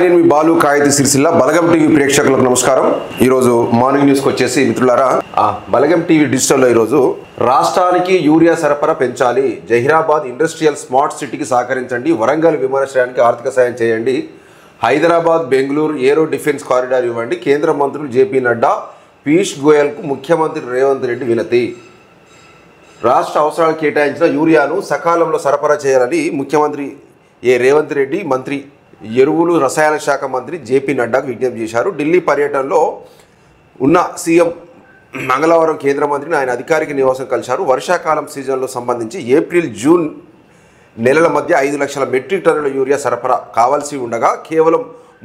నేను మీ బాలు కాయతి సిరిసిల్ల బలగం టీవీ ప్రేక్షకులకు నమస్కారం. ఈరోజు మార్నింగ్ న్యూస్కి వచ్చేసి మిత్రులారా, బలగం టీవీ డిజిటల్లో ఈరోజు రాష్ట్రానికి యూరియా సరఫరా పెంచాలి, జహీరాబాద్ ఇండస్ట్రియల్ స్మార్ట్ సిటీకి సహకరించండి, వరంగల్ విమానాశ్రయానికి ఆర్థిక సాయం చేయండి, హైదరాబాద్ బెంగళూరు ఏరో డిఫెన్స్ కారిడార్ ఇవ్వండి, కేంద్ర మంత్రులు జేపీ నడ్డా పీయూష్ గోయల్కు ముఖ్యమంత్రి రేవంత్ రెడ్డి వినతి. రాష్ట్ర అవసరాలకు కేటాయించిన యూరియాను సకాలంలో సరఫరా చేయాలని ముఖ్యమంత్రి రేవంత్ రెడ్డి, మంత్రి ఎరువులు రసాయన శాఖ మంత్రి జేపీ నడ్డాకు విజ్ఞప్తి చేశారు. ఢిల్లీ పర్యటనలో ఉన్న సీఎం మంగళవారం కేంద్ర మంత్రిని ఆయన అధికారిక నివాసం కలిశారు. వర్షాకాలం సీజన్లో సంబంధించి ఏప్రిల్ జూన్ నెలల మధ్య 5 లక్షల మెట్రిక్ టన్నుల యూరియా సరఫరా కావాల్సి ఉండగా కేవలం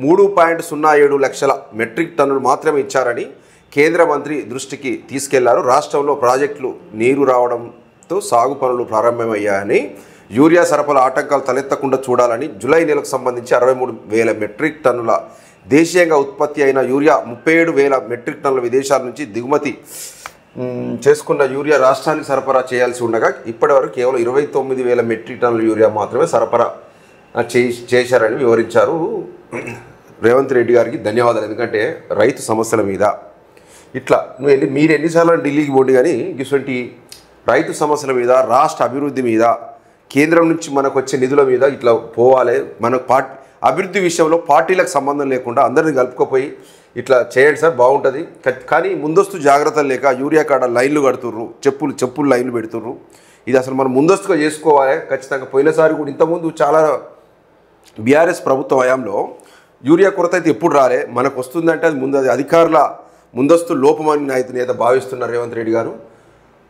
3.07 లక్షల మెట్రిక్ టన్నులు మాత్రమే ఇచ్చారని కేంద్ర మంత్రి దృష్టికి తీసుకెళ్లారు. రాష్ట్రంలో ప్రాజెక్టులు నీరు రావడంతో సాగు పనులు ప్రారంభమయ్యాయని, యూరియా సరఫరా ఆటంకాలు తలెత్తకుండా చూడాలని, జూలై నెలకు సంబంధించి 63,000 మెట్రిక్ టన్నుల దేశీయంగా ఉత్పత్తి అయిన యూరియా 37,000 మెట్రిక్ టన్నుల విదేశాల నుంచి దిగుమతి చేసుకున్న యూరియా రాష్ట్రానికి సరఫరా చేయాల్సి ఉండగా ఇప్పటివరకు కేవలం 29,000 మెట్రిక్ టన్నుల యూరియా మాత్రమే సరఫరా చేశారని వివరించారు. రేవంత్ రెడ్డి గారికి ధన్యవాదాలు. ఎందుకంటే రైతు సమస్యల మీద ఇట్లా మీరు ఎన్నిసార్లు ఢిల్లీకి పోండి కానీ ఇటువంటి రైతు సమస్యల మీద, రాష్ట్ర అభివృద్ధి మీద, కేంద్రం నుంచి మనకు వచ్చే నిధుల మీద ఇట్లా పోవాలి. మనకు అభివృద్ధి విషయంలో పార్టీలకు సంబంధం లేకుండా అందరిని కలుపుకపోయి ఇట్లా చేయండి సార్, బాగుంటుంది. కానీ ముందస్తు జాగ్రత్తలు లేక యూరియా కాడ లైన్లు కడుతుర్రు, చెప్పులు లైన్లు పెడుతుర్రు. ఇది అసలు మనం ముందస్తుగా చేసుకోవాలి ఖచ్చితంగా. పోయినసారి కూడా ఇంతకుముందు చాలా బీఆర్ఎస్ ప్రభుత్వ హయాంలో యూరియా కొరత అయితే ఎప్పుడు రాలే. మనకు వస్తుందంటే అది అధికారుల ముందస్తు లోపమని నేత భావిస్తున్నారు రేవంత్ రెడ్డి గారు.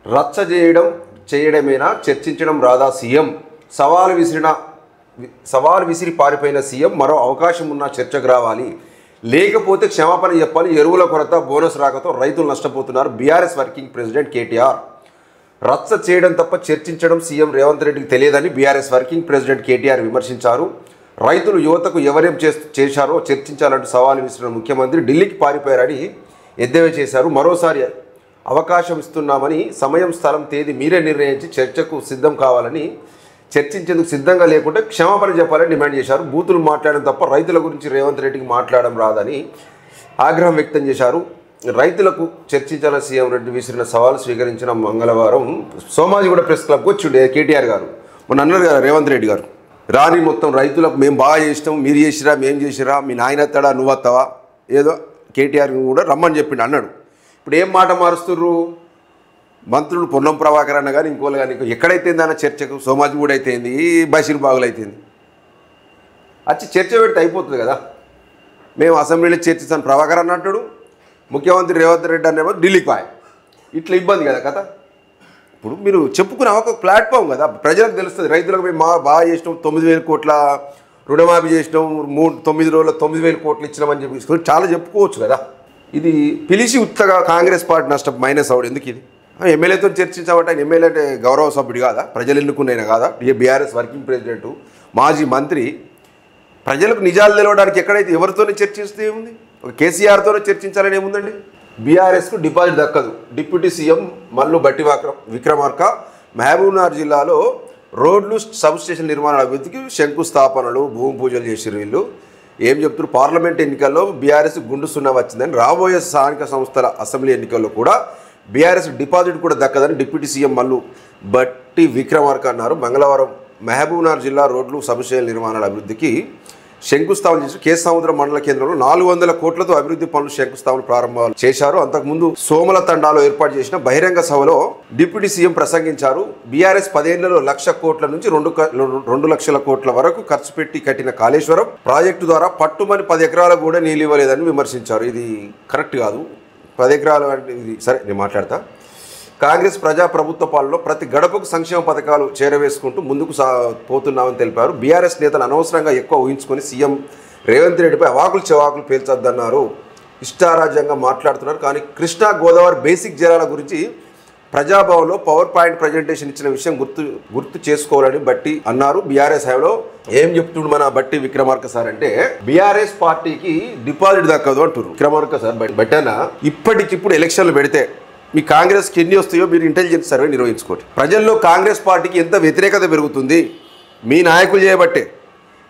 రచ్చ చేయడమేనా, చర్చించడం రాదా సీఎం? సవాలు విసిరి పారిపోయిన సీఎం మరో అవకాశం ఉన్న చర్చకు రావాలి, లేకపోతే క్షమాపణ చెప్పాలి. ఎరువుల కొరత, బోనస్ రాకతో రైతులు నష్టపోతున్నారు. BRS working president KTR. రచ్చ చేయడం తప్ప చర్చించడం సీఎం రేవంత్ రెడ్డికి తెలియదని బీఆర్ఎస్ వర్కింగ్ ప్రెసిడెంట్ కేటీఆర్ విమర్శించారు. రైతులు యువతకు ఎవరేం చేశారో చర్చించాలంటూ సవాలు విసిరిన ముఖ్యమంత్రి ఢిల్లీకి పారిపోయారని ఎద్దేవా చేశారు. మరోసారి అవకాశం ఇస్తున్నామని, సమయం, స్థలం, తేదీ మీరే నిర్ణయించి చర్చకు సిద్ధం కావాలని, చర్చించేందుకు సిద్ధంగా లేకుంటే క్షమాపణ చెప్పాలని డిమాండ్ చేశారు. బూతులు మాట్లాడడం తప్ప రైతుల గురించి రేవంత్ రెడ్డికి మాట్లాడడం రాదని ఆగ్రహం వ్యక్తం చేశారు. రైతులకు చర్చించాలని సీఎం రెడ్డి విసిరిన సవాల్ స్వీకరించిన మంగళవారం సోమాజిగూడ ప్రెస్ క్లబ్కు వచ్చి కేటీఆర్ గారు మొన్న అన్నారు కదా రేవంత్ రెడ్డి గారు, రాని మొత్తం రైతులకు మేము బాగా చేసినాం, మీరు చేసిరా, మేము చేసిరా, మీ నాయన ఎత్తాడా, నువ్వు వస్తావా, ఏదో కేటీఆర్ కూడా రమ్మని చెప్పిండు అన్నాడు. ఇప్పుడు ఏం మాట మారుస్తుర్రు మంత్రులు? పొన్నం ప్రభాకర్ అన్న కానీ ఇంకోళ్ళు కానీ ఎక్కడైతే అన్న చర్చకు సోమాజిగూడ అయితేంది, బషీర్బాగులు అయితేంది, వచ్చి చర్చ పెడితే అయిపోతుంది కదా. మేము అసెంబ్లీలో చర్చిస్తాను ప్రభాకర్ అన్నట్టు, ముఖ్యమంత్రి రేవంత్ రెడ్డి అన్నేమో ఢిల్లీకి పాయ్. ఇట్లా ఇబ్బంది కదా కథ. ఇప్పుడు మీరు చెప్పుకునే ఒక ప్లాట్ఫామ్ కదా, ప్రజలకు తెలుస్తుంది. రైతులకు మేము బాగా చేసినాం, 9,000 కోట్ల రుణమాఫీ చేసినాం, 9 రోజుల్లో 9,000 కోట్లు ఇచ్చినామని చెప్పి చాలా చెప్పుకోవచ్చు కదా. ఇది పిలిచి ఉత్తగా కాంగ్రెస్ పార్టీ నష్టం మైనస్ అవడం ఎందుకు? ఇది ఎమ్మెల్యేతో చర్చించామంటే ఆయన ఎమ్మెల్యే అంటే గౌరవ సభ్యుడు కాదా, ప్రజలు ఎన్నుకున్నైనా కాదా, బీఆర్ఎస్ వర్కింగ్ ప్రెసిడెంట్, మాజీ మంత్రి. ప్రజలకు నిజాలు తెలవడానికి ఎక్కడైతే ఎవరితోనే చర్చిస్తే ఏముంది? ఒక కేసీఆర్తోనే చర్చించాలని ఏముందండి? బీఆర్ఎస్కు డిపాజిట్ దక్కదు. డిప్యూటీ సీఎం మల్లు బట్టి విక్రమార్క మహబూబ్నగర్ జిల్లాలో రోడ్లు, సబ్ స్టేషన్ నిర్మాణాల అభివృద్ధికి శంకుస్థాపనలు, భూమి పూజలు చేసిరు. వీళ్ళు ఏం చెప్తారు? పార్లమెంట్ ఎన్నికల్లో బీఆర్ఎస్ గుండు సున్నా వచ్చిందని, రాబోయే స్థానిక సంస్థల అసెంబ్లీ ఎన్నికల్లో కూడా బీఆర్ఎస్ డిపాజిట్ కూడా దక్కదని డిప్యూటీ సీఎం మల్లు బట్టి విక్రమార్క అన్నారు. మంగళవారం మహబూబ్నగర్ జిల్లా రోడ్లు, సబ్ స్టేషన్ నిర్మాణాల అభివృద్ధికి శంకుస్థాపన చేసి కేసముద్రం మండల కేంద్రంలో 400 కోట్లతో అభివృద్ధి పనులు శంకుస్థాపన ప్రారంభాలు చేశారు. అంతకుముందు సోమల తండాలో ఏర్పాటు చేసిన బహిరంగ సభలో డిప్యూటీ సీఎం ప్రసంగించారు. బీఆర్ఎస్ 10 ఏళ్లలో 1,00,000 కోట్ల నుంచి 2 లక్షల కోట్ల వరకు ఖర్చు పెట్టి కట్టిన కాళేశ్వరం ప్రాజెక్టు ద్వారా పట్టుమని 10 ఎకరాలకు కూడా నీళ్ళు ఇవ్వలేదని విమర్శించారు. ఇది కరెక్ట్ కాదు. 10 ఎకరాలు అంటే ఇది సరే, నేను మాట్లాడతా. కాంగ్రెస్ ప్రజాప్రభుత్వ పాలనలో ప్రతి గడపకు సంక్షేమ పథకాలు చేరవేసుకుంటూ ముందుకు పోతున్నామని తెలిపారు. బీఆర్ఎస్ నేతలు అనవసరంగా ఎక్కువ ఊహించుకొని సీఎం రేవంత్ రెడ్డిపై అవాకులు చెవాకులు పేల్చొద్దన్నారు. ఇష్టారాజ్యంగా మాట్లాడుతున్నారు. కానీ కృష్ణా గోదావరి బేసిక్ జలాల గురించి ప్రజాభవన్లో పవర్ పాయింట్ ప్రజెంటేషన్ ఇచ్చిన విషయం గుర్తు చేసుకోవాలని బట్టి అన్నారు. బీఆర్ఎస్ హయాంలో ఏం చెప్తుండు మన బట్టి విక్రమార్క సార్ అంటే, బీఆర్ఎస్ పార్టీకి డిపాజిట్ దక్కదు అంటున్నారు. విక్రమార్క సార్ బట్టన ఇప్పటికిప్పుడు ఎలక్షన్లు పెడితే మీ కాంగ్రెస్కి ఎన్ని వస్తాయో మీరు ఇంటెలిజెన్స్ సర్వే నిర్వహించుకోండి. ప్రజల్లో కాంగ్రెస్ పార్టీకి ఎంత వ్యతిరేకత పెరుగుతుంది మీ నాయకులు చేయబట్టే.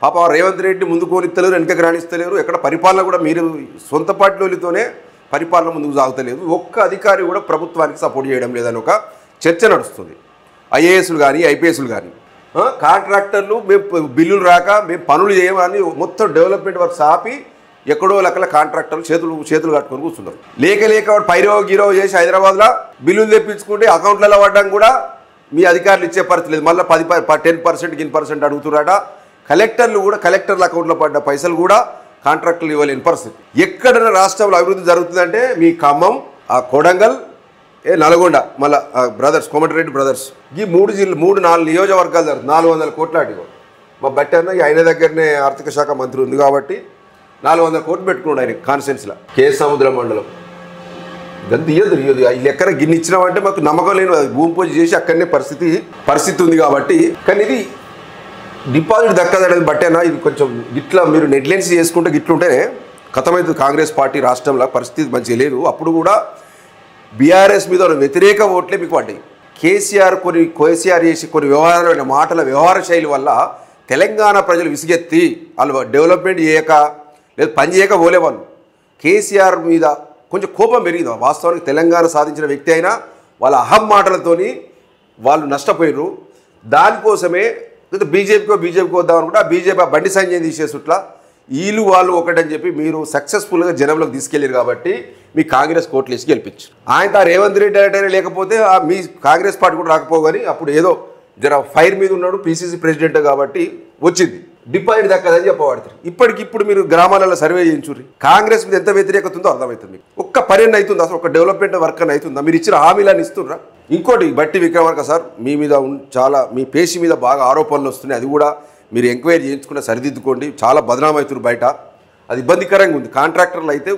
పాప రేవంత్ రెడ్డి ముందు కోనిస్తలేరు, వెనకకి రాణిస్తలేరు. ఎక్కడ పరిపాలన కూడా మీరు సొంత పార్టీలతోనే పరిపాలన ముందుకు సాగుతలేదు. ఒక్క అధికారి కూడా ప్రభుత్వానికి సపోర్ట్ చేయడం లేదని ఒక చర్చ నడుస్తుంది. ఐఏఎస్లు కానీ ఐపీఎస్లు కానీ కాంట్రాక్టర్లు మేము బిల్లులు రాక మేము పనులు చేయమని మొత్తం డెవలప్మెంట్ వర్క్స్ ఆపి ఎక్కడో లెక్కల కాంట్రాక్టర్లు చేతులు కట్టుకొని కూర్చున్నారు. లేక వాడు పైరో గీరో చేసి హైదరాబాద్లో బిల్లులు తెప్పించుకుంటే అకౌంట్లలో పడ్డం కూడా మీ అధికారులు ఇచ్చే పరిస్థితి లేదు. మళ్ళీ 10% 10% అడుగుతున్నారట. కలెక్టర్ల అకౌంట్లో పడ్డ పైసలు కూడా కాంట్రాక్టర్లు ఇవ్వలేని పరిస్థితి. ఎక్కడైనా రాష్ట్రంలో అభివృద్ధి జరుగుతుందంటే మీ ఖమ్మం, ఆ కొడంగల్, నల్గొండ, మళ్ళీ బ్రదర్స్ కోమటిరెడ్డి బ్రదర్స్, ఈ 3-4 నియోజకవర్గాలు జరుగుతుంది. 400 కోట్ల అడిగో మా బట్టి అన్న ఆయన దగ్గరనే ఆర్థిక శాఖ మంత్రి ఉంది కాబట్టి 400 కోట్లు పెట్టుకున్నాడు ఆయన కాన్స్టిట్యున్సీలో. సముద్రం మండలం ఇదంతా ఇయ్యదు వీళ్ళు ఎక్కడ గిన్నె ఇచ్చినామంటే మాకు నమ్మకం లేని భూమి పూజ చేసి అక్కడనే పరిస్థితి ఉంది కాబట్టి. కానీ ఇది డిపాజిట్ దక్కదనేది బట్టేనా ఇది కొంచెం ఇట్లా మీరు నెగ్లెన్స్ చేసుకుంటే గిట్లుంటేనే కథమైతుంది. కాంగ్రెస్ పార్టీ రాష్ట్రంలో పరిస్థితి మంచిగా లేదు. అప్పుడు కూడా బీఆర్ఎస్ మీద వ్యతిరేక ఓట్లే మీకు పడ్డాయి. కేసీఆర్ చేసి కొన్ని వ్యవహారమైన వ్యవహార శైలి వల్ల తెలంగాణ ప్రజలు విసిగెత్తి వాళ్ళు డెవలప్మెంట్ చేయక లేదు పని చేయక పోలేవాళ్ళు. కేసీఆర్ మీద కొంచెం కోపం పెరిగింది. వాస్తవానికి తెలంగాణ సాధించిన వ్యక్తి అయినా వాళ్ళ అహం మాటలతోని వాళ్ళు నష్టపోయారు. దానికోసమే బీజేపీకి వద్దామనుకుంటే ఆ బీజేపీ బండి సంజయ్ తీసేసుట్లా వాళ్ళు ఒకటని చెప్పి మీరు సక్సెస్ఫుల్గా జనంలోకి తీసుకెళ్ళారు కాబట్టి మీ కాంగ్రెస్ కోట్లు వేసి గెలిపించారు. ఆయన రేవంత్ రెడ్డి అంటే లేకపోతే మీ కాంగ్రెస్ పార్టీ కూడా రాకపోగాని అప్పుడు ఏదో ఫైర్ మీద ఉన్నాడు పీసీసీ ప్రెసిడెంట్ కాబట్టి వచ్చింది. డిపాజిట్ దక్కదని చెప్పబడతారు. ఇప్పటికిప్పుడు మీరు గ్రామాలలో సర్వే చేయించుర్రి కాంగ్రెస్ మీద ఎంత వ్యతిరేకత ఉందో అర్థమవుతుంది. మీకు ఒక్క పర్యటన అవుతుంది అసలు ఒక డెవలప్మెంట్ వర్క్ అని అవుతుందా? మీరు ఇచ్చిన హామీలను ఇస్తుర్రా? ఇంకోటి బట్టి విక్రమార్క సార్ మీ మీద చాలా మీ పేషి మీద బాగా ఆరోపణలు వస్తున్నాయి. అది కూడా మీరు ఎంక్వైరీ చేయించుకున్న సరిదిద్దుకోండి. చాలా బదనామవుతున్నారు బయట, అది ఇబ్బందికరంగా ఉంది. కాంట్రాక్టర్లు అయితే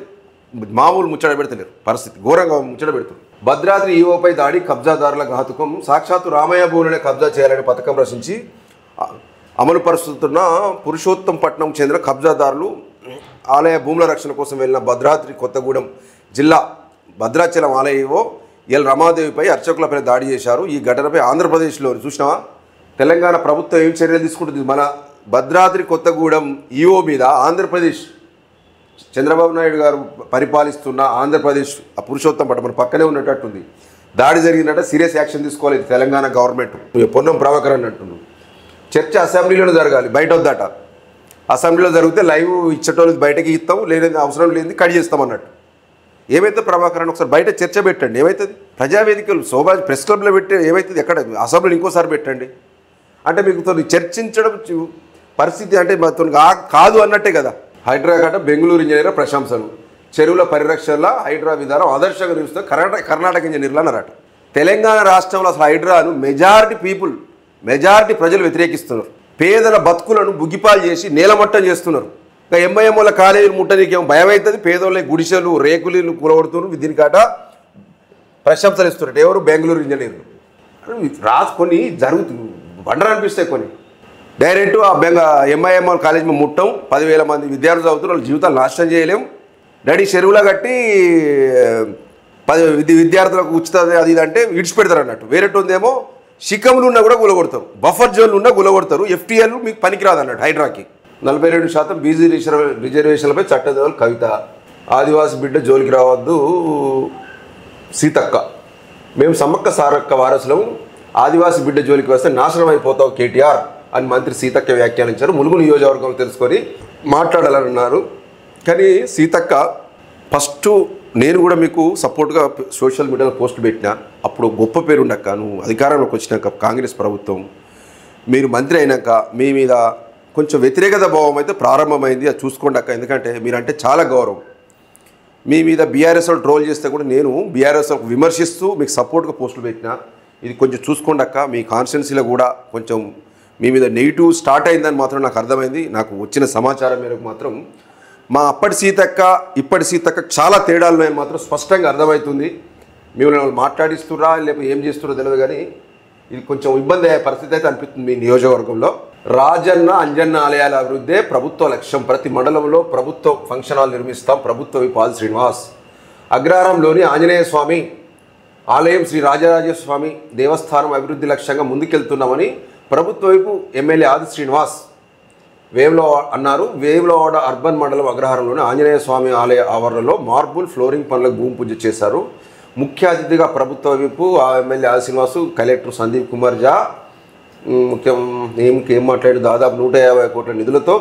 మామూలు ముచ్చట పెడతలేరు, పరిస్థితి ఘోరంగా ముచ్చట పెడుతున్నారు. భద్రాద్రి ఈవోపై దాడి, కబ్జాదారుల ఘాతుకం, సాక్షాత్తు రామయ్య భూములనే కబ్జా చేయాలనే పథకం రచించి అమలు పరుస్తున్న పురుషోత్తంపట్నం చెందిన కబ్జాదారులు ఆలయ భూముల రక్షణ కోసం వెళ్ళిన భద్రాద్రి కొత్తగూడెం జిల్లా భద్రాచలం ఆలయ ఈవో ఎల్ రమాదేవిపై అర్చకులపై దాడి చేశారు. ఈ ఘటనపై ఆంధ్రప్రదేశ్లో చూసినావా తెలంగాణ ప్రభుత్వం ఏం చర్యలు తీసుకుంటుంది? మన భద్రాద్రి కొత్తగూడెం ఈవో మీద ఆంధ్రప్రదేశ్ చంద్రబాబు నాయుడు గారు పరిపాలిస్తున్న ఆంధ్రప్రదేశ్ ఆ పురుషోత్తంపట్నం మన పక్కనే ఉన్నట్టుంది దాడి జరిగిందంటే సీరియస్ యాక్షన్ తీసుకోలేదు తెలంగాణ గవర్నమెంట్. పొన్నం ప్రభాకర్ అని అంటున్నాడు. చర్చ అసెంబ్లీలోనే జరగాలి, బయట వద్దట. అసెంబ్లీలో జరిగితే లైవ్ ఇచ్చేటోళ్ళు బయటకి ఇస్తాం, లేదని అవసరం లేని కట్ చేస్తాం అన్నట్టు. ఏమైతే ప్రభాకర్ అని ఒకసారి బయట చర్చ పెట్టండి. ఏమవుతుంది? ప్రజావేదికలు శోభా ప్రెస్ క్లబ్లో పెట్టి ఏమవుతుంది? ఎక్కడ అసెంబ్లీలో ఇంకోసారి పెట్టండి. అంటే మీకు చర్చించడం పరిస్థితి అంటే మాతో కాదు అన్నట్టే కదా. హైడ్రా గట బెంగళూరు ఇంజనీర్ ప్రశంసలు, చెరువుల పరిరక్షణలో హైడ్రా విధానం ఆదర్శంగా నిలుస్తూ కర్ణాటక ఇంజనీర్లు అన్నారట. తెలంగాణ రాష్ట్రంలో అసలు హైడ్రాను మెజారిటీ ప్రజలు వ్యతిరేకిస్తున్నారు. పేదల బతుకులను బుగ్గిపాలు చేసి నేలమట్టం చేస్తున్నారు. ఇంకా ఎంఐఎంల కాలేజీలు ముట్టడానికి ఏమో భయం అవుతుంది. పేదోళ్ళ గుడిసెలు రేకులు కూలగొడుతున్నారు. దీనికాట ప్రశంసలు ఇస్తున్నారు. ఎవరు? బెంగళూరు ఇంజనీర్లు. కొన్ని జరుగుతుంది బండలు అనిపిస్తాయి. కొన్ని డైరెక్ట్ ఆ ఎంఐఎం కాలేజ్ మీద ముట్టం, 10,000 మంది విద్యార్థులు చదువుతున్నారు, వాళ్ళ జీవితాలు నాశనం చేయలేం. డాడీ చెరువులో కట్టి 10 విద్యార్థులకు ఉచిత అది ఇది అంటే విడిచిపెడతారు అన్నట్టు. వేరేటోందేమో శిఖములు ఉన్నా కూడా గులగొడతారు, బఫర్ జోన్లు ఉన్నా గులగొడతారు. ఎఫ్టీఎల్ మీకు పనికిరాదు అన్నట్టు. హైడ్రాకి 42% బీసీ రిజర్వేషన్లపై చట్టదేవులు కవిత, ఆదివాసి బిడ్డ జోలికి రావద్దు సీతక్క, మేము సమ్మక్క సారక్క వారసులం, ఆదివాసి బిడ్డ జోలికి వస్తే నాశనం అయిపోతావు కేటీఆర్ అని మంత్రి సీతక్క వ్యాఖ్యానించారు. ములుగు నియోజకవర్గం తెలుసుకొని మాట్లాడాలన్నారు. కానీ సీతక్క ఫస్ట్ నేను కూడా మీకు సపోర్ట్గా సోషల్ మీడియాలో పోస్ట్ పెట్టినా. అప్పుడు గొప్ప పేరు ఉండక్క, నువ్వు అధికారంలోకి వచ్చినాక కాంగ్రెస్ ప్రభుత్వం మీరు మంత్రి అయినాక మీ మీద కొంచెం వ్యతిరేకత భావం అయితే ప్రారంభమైంది. అది చూసుకోండి అక్క, ఎందుకంటే మీరంటే చాలా గౌరవం. మీ మీద బీఆర్ఎస్ వాళ్ళు ట్రోల్ చేస్తే కూడా నేను బీఆర్ఎస్ వాళ్ళకు విమర్శిస్తూ మీకు సపోర్ట్గా పోస్టులు పెట్టినా. ఇది కొంచెం చూసుకోండి అక్క. మీ కాన్స్టిట్యున్సీలో కూడా కొంచెం మీ మీద నెగిటివ్ స్టార్ట్ అయిందని మాత్రం నాకు అర్థమైంది. నాకు వచ్చిన సమాచారం మేరకు మాత్రం మా అప్పటి సీతక్క ఇప్పటి సీతక్క చాలా తేడాలు నేను మాత్రం స్పష్టంగా అర్థమవుతుంది. మిమ్మల్ని వాళ్ళు మాట్లాడిస్తుర్రా లేకపోతే ఏం చేస్తున్నారో తెలియదు, కానీ ఇది కొంచెం ఇబ్బంది అయ్యే పరిస్థితి అయితే అనిపిస్తుంది మీ నియోజకవర్గంలో. రాజన్న అంజన్న ఆలయాల అభివృద్ధే ప్రభుత్వ లక్ష్యం, ప్రతి మండలంలో ప్రభుత్వ ఫంక్షన్ హాల్ నిర్మిస్తాం, ప్రభుత్వ పాల్ శ్రీనివాస్. అగ్రహారంలోని ఆంజనేయ స్వామి ఆలయం శ్రీ రాజరాజస్వామి దేవస్థానం అభివృద్ధి లక్ష్యంగా ముందుకెళ్తున్నామని ప్రభుత్వ వైపు ఎమ్మెల్యే ఆది శ్రీనివాస్ వేములవాడ అర్బన్ మండలం అగ్రహారంలోని ఆంజనేయ స్వామి ఆలయ ఆవరణలో మార్బుల్ ఫ్లోరింగ్ పనులకు భూమి పూజ చేశారు. ముఖ్య అతిథిగా ప్రభుత్వ విప్ ఎమ్మెల్యే ఆది శ్రీనివాసు, కలెక్టర్ సందీప్ కుమార్ ఝా ఏం మాట్లాడి దాదాపు 150 కోట్ల నిధులతో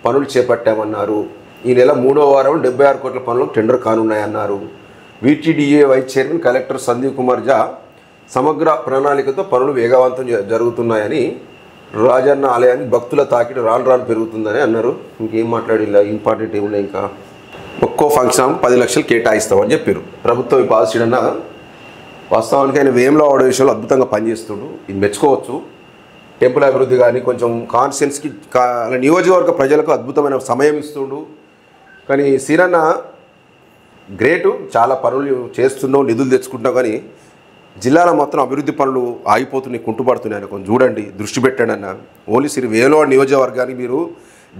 పనులు చేపట్టామన్నారు. ఈ నెల 3వ వారం 76 కోట్ల పనులకు టెండర్ కానున్నాయన్నారు. VTDA vice chairman collector Sandeep Kumar Jha సమగ్ర ప్రణాళికతో పనులు వేగవంతం జరుగుతున్నాయని, రాజన్న ఆలయానికి భక్తుల తాకిడి రాను పెరుగుతుందని అన్నారు. ఇంకేం మాట్లాడిలా, ఇంపార్టెంట్ ఏమున్నాయి, ఇంకా ఒక్కో ఫంక్షన్ 10 లక్షలు కేటాయిస్తామని చెప్పారు. ప్రభుత్వం పాల్సీడన్న వాస్తవానికి ఆయన వేములవాడ విషయంలో అద్భుతంగా పనిచేస్తుడు, ఇది మెచ్చుకోవచ్చు. టెంపుల్ అభివృద్ధి కానీ కొంచెం కాన్స్టిట్యున్సీకి నియోజకవర్గ ప్రజలకు అద్భుతమైన సమయం ఇస్తుండు. కానీ సీరన్న గ్రేటు, చాలా పనులు చేస్తున్నావు, నిధులు తెచ్చుకుంటావు, కానీ జిల్లాలో మొత్తం అభివృద్ధి పనులు ఆగిపోతున్నాయి, కుంటుపడుతున్నాయి. కొంచెం చూడండి, దృష్టి పెట్టండి అన్న. ఓన్లీ వేములవాడ నియోజకవర్గానికి మీరు